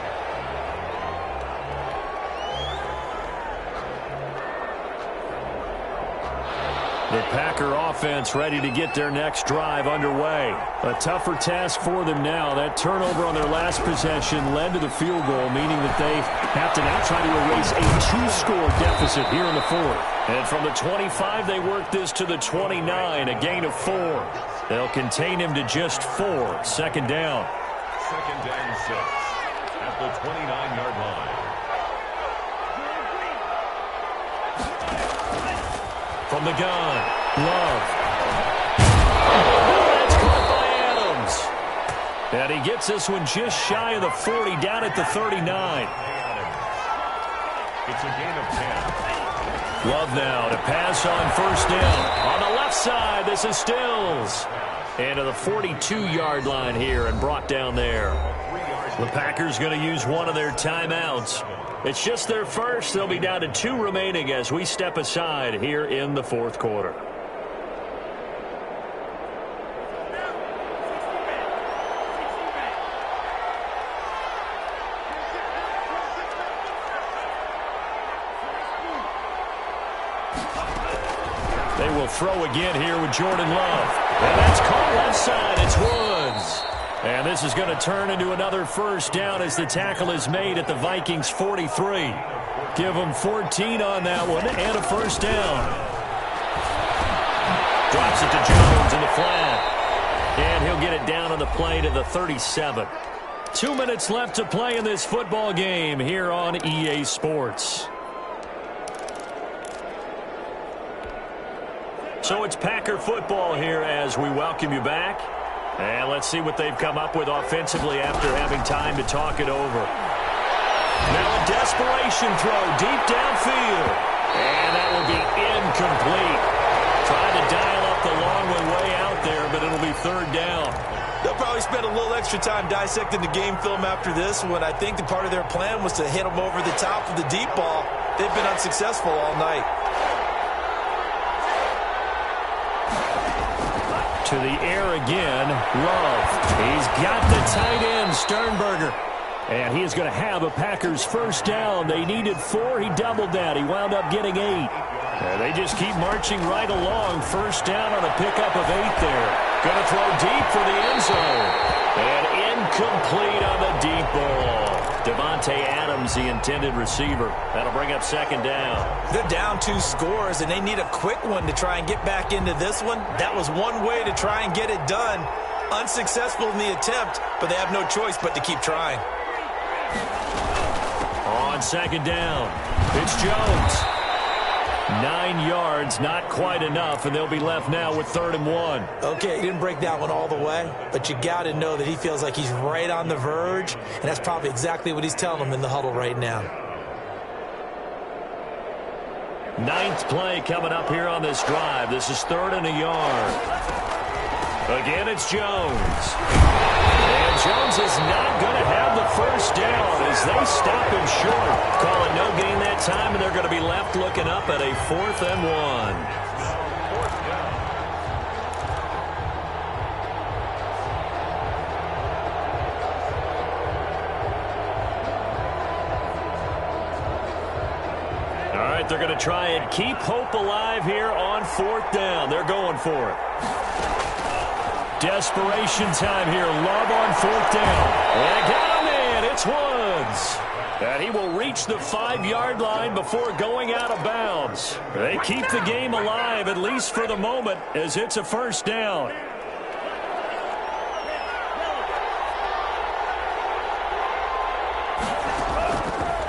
[SPEAKER 1] The Packer offense ready to get their next drive underway. A tougher task for them now. That turnover on their last possession led to the field goal, meaning that they have to now try to erase a 2-score deficit here in the 4th. And from the 25, they work this to the 29, a gain of 4. They'll contain him to just 4. 2nd down.
[SPEAKER 4] 2nd and 6 at the 29-yard line.
[SPEAKER 1] From the gun, Love. Oh, that's caught by Adams. And he gets this one just shy of the 40, down at the 39.
[SPEAKER 4] It's a gain of 10.
[SPEAKER 1] Love now to pass on 1st down. On the left side, this is Stills. And to the 42-yard line here and brought down there. The Packers going to use one of their timeouts. It's just their first. They'll be down to 2 remaining as we step aside here in the 4th quarter. They will throw again here with Jordan Love. And that's caught left side. It's Woods. And this is going to turn into another first down as the tackle is made at the Vikings 43. Give them 14 on that one and a first down. Drops it to Jones in the flat. And he'll get it down on the play to the 37. 2 minutes left to play in this football game here on EA Sports. So it's Packer football here as we welcome you back. And let's see what they've come up with offensively after having time to talk it over. Now a desperation throw deep downfield. And that will be incomplete. Trying to dial up the long one way out there, but it'll be third down.
[SPEAKER 5] They'll probably spend a little extra time dissecting the game film after this one. I think the part of their plan was to hit them over the top with the deep ball. They've been unsuccessful all night.
[SPEAKER 1] To the air again, Love. He's got the tight end, Sternberger. And he is going to have a Packers first down. They needed 4. He doubled that. He wound up getting 8. And they just keep marching right along. First down on a pickup of 8 there. Going to throw deep for the end zone. And incomplete on the deep ball. Devontae Adams, the intended receiver. That'll bring up second down.
[SPEAKER 5] They're down 2 scores, and they need a quick one to try and get back into this one. That was one way to try and get it done. Unsuccessful in the attempt, but they have no choice but to keep trying.
[SPEAKER 1] On second down, it's Jones. 9 yards, not quite enough, and they'll be left now with 3rd and 1.
[SPEAKER 3] Okay, he didn't break that one all the way, but you got to know that he feels like he's right on the verge, and that's probably exactly what he's telling them in the huddle right now.
[SPEAKER 1] 9th play coming up here on this drive. This is 3rd and a yard. Again, it's Jones. And Jones is not going to have the first down as they stop him short. Call it no gain that time, and they're going to be left looking up at a 4th and 1. All right, they're going to try and keep hope alive here on 4th down. They're going for it. Desperation time here. Love on 4th down. And got a man. It's Woods. And he will reach the 5-yard line before going out of bounds. They keep the game alive, at least for the moment, as it's a first down.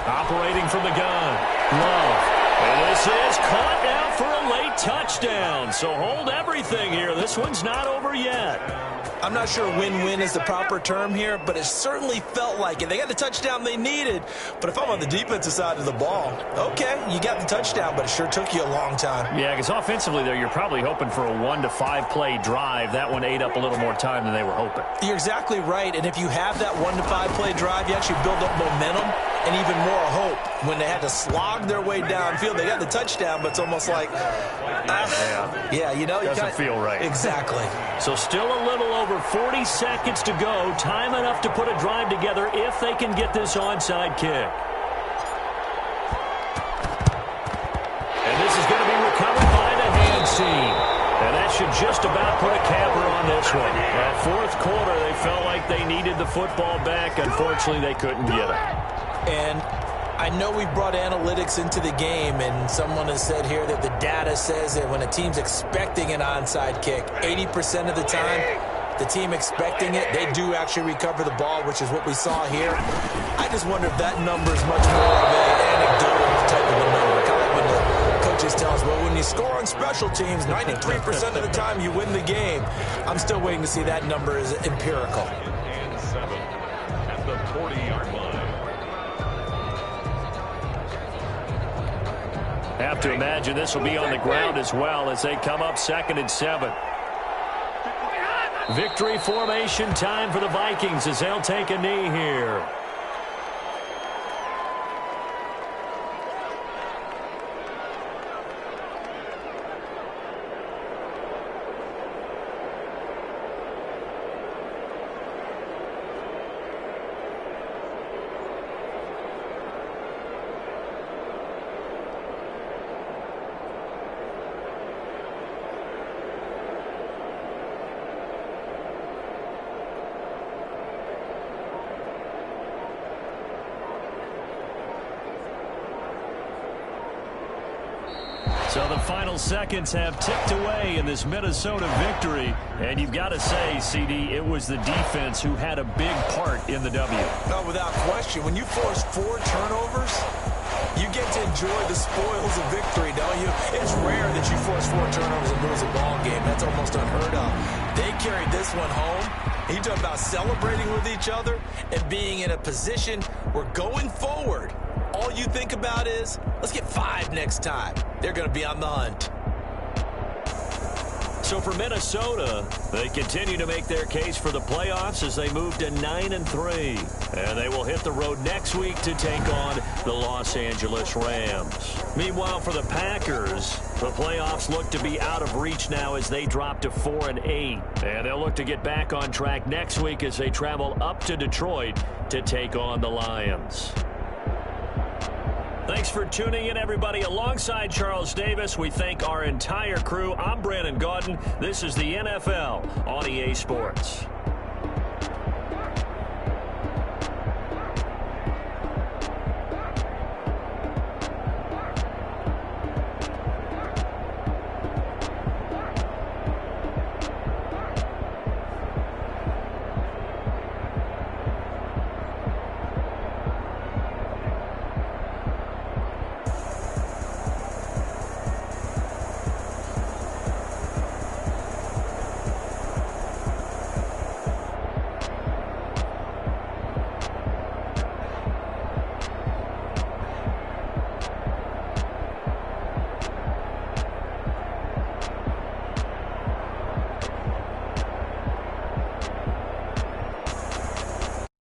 [SPEAKER 1] Operating from the gun. Love. And this is caught now for a late touchdown. So hold everything here. This one's not over yet.
[SPEAKER 3] I'm not sure win-win is the proper term here, but it certainly felt like it. They got the touchdown they needed, but if I'm on the defensive side of the ball, okay, you got the touchdown, but it sure took you a long time.
[SPEAKER 1] Yeah, because offensively there, you're probably hoping for a 1 to 5 play drive. That one ate up a little more time than they were hoping.
[SPEAKER 3] You're exactly right, and if you have that 1 to 5 play drive, you actually build up momentum and even more hope. When they had to slog their way downfield, they got the touchdown, but it's almost like, yeah, you know,
[SPEAKER 1] doesn't feel right.
[SPEAKER 3] Exactly.
[SPEAKER 1] So still a little over 40 seconds to go. Time enough to put a drive together if they can get this onside kick. And this is going to be recovered by the hands team. And that should just about put a capper on this one. That 4th quarter, they felt like they needed the football back. Unfortunately, they couldn't get it.
[SPEAKER 3] And I know we brought analytics into the game, and someone has said here that the data says that when a team's expecting an onside kick, 80% of the time, the team expecting it, they do actually recover the ball, which is what we saw here. I just wonder if that number is much more of an anecdotal type of a number. Kind of like when the coaches tell us, well, when you score on special teams, 93% of the time you win the game. I'm still waiting to see that number is empirical.
[SPEAKER 4] And 7 at the 40-yard line.
[SPEAKER 1] Have to imagine this will be on the ground as well as they come up 2nd and 7. Victory formation time for the Vikings as they'll take a knee here. So the final seconds have ticked away in this Minnesota victory. And you've got to say, CD, it was the defense who had a big part in the W.
[SPEAKER 3] No, without question. When you force 4 turnovers, you get to enjoy the spoils of victory, don't you? It's rare that you force 4 turnovers and lose a ball game. That's almost unheard of. They carried this one home. You talk about celebrating with each other and being in a position where going forward, all you think about is, let's get 5 next time. They're going to be on the hunt.
[SPEAKER 1] So for Minnesota, they continue to make their case for the playoffs as they move to 9-3. And they will hit the road next week to take on the Los Angeles Rams. Meanwhile, for the Packers, the playoffs look to be out of reach now as they drop to 4-8. And they'll look to get back on track next week as they travel up to Detroit to take on the Lions. Thanks for tuning in, everybody. Alongside Charles Davis, we thank our entire crew. I'm Brandon Gaudin. This is the NFL on EA Sports.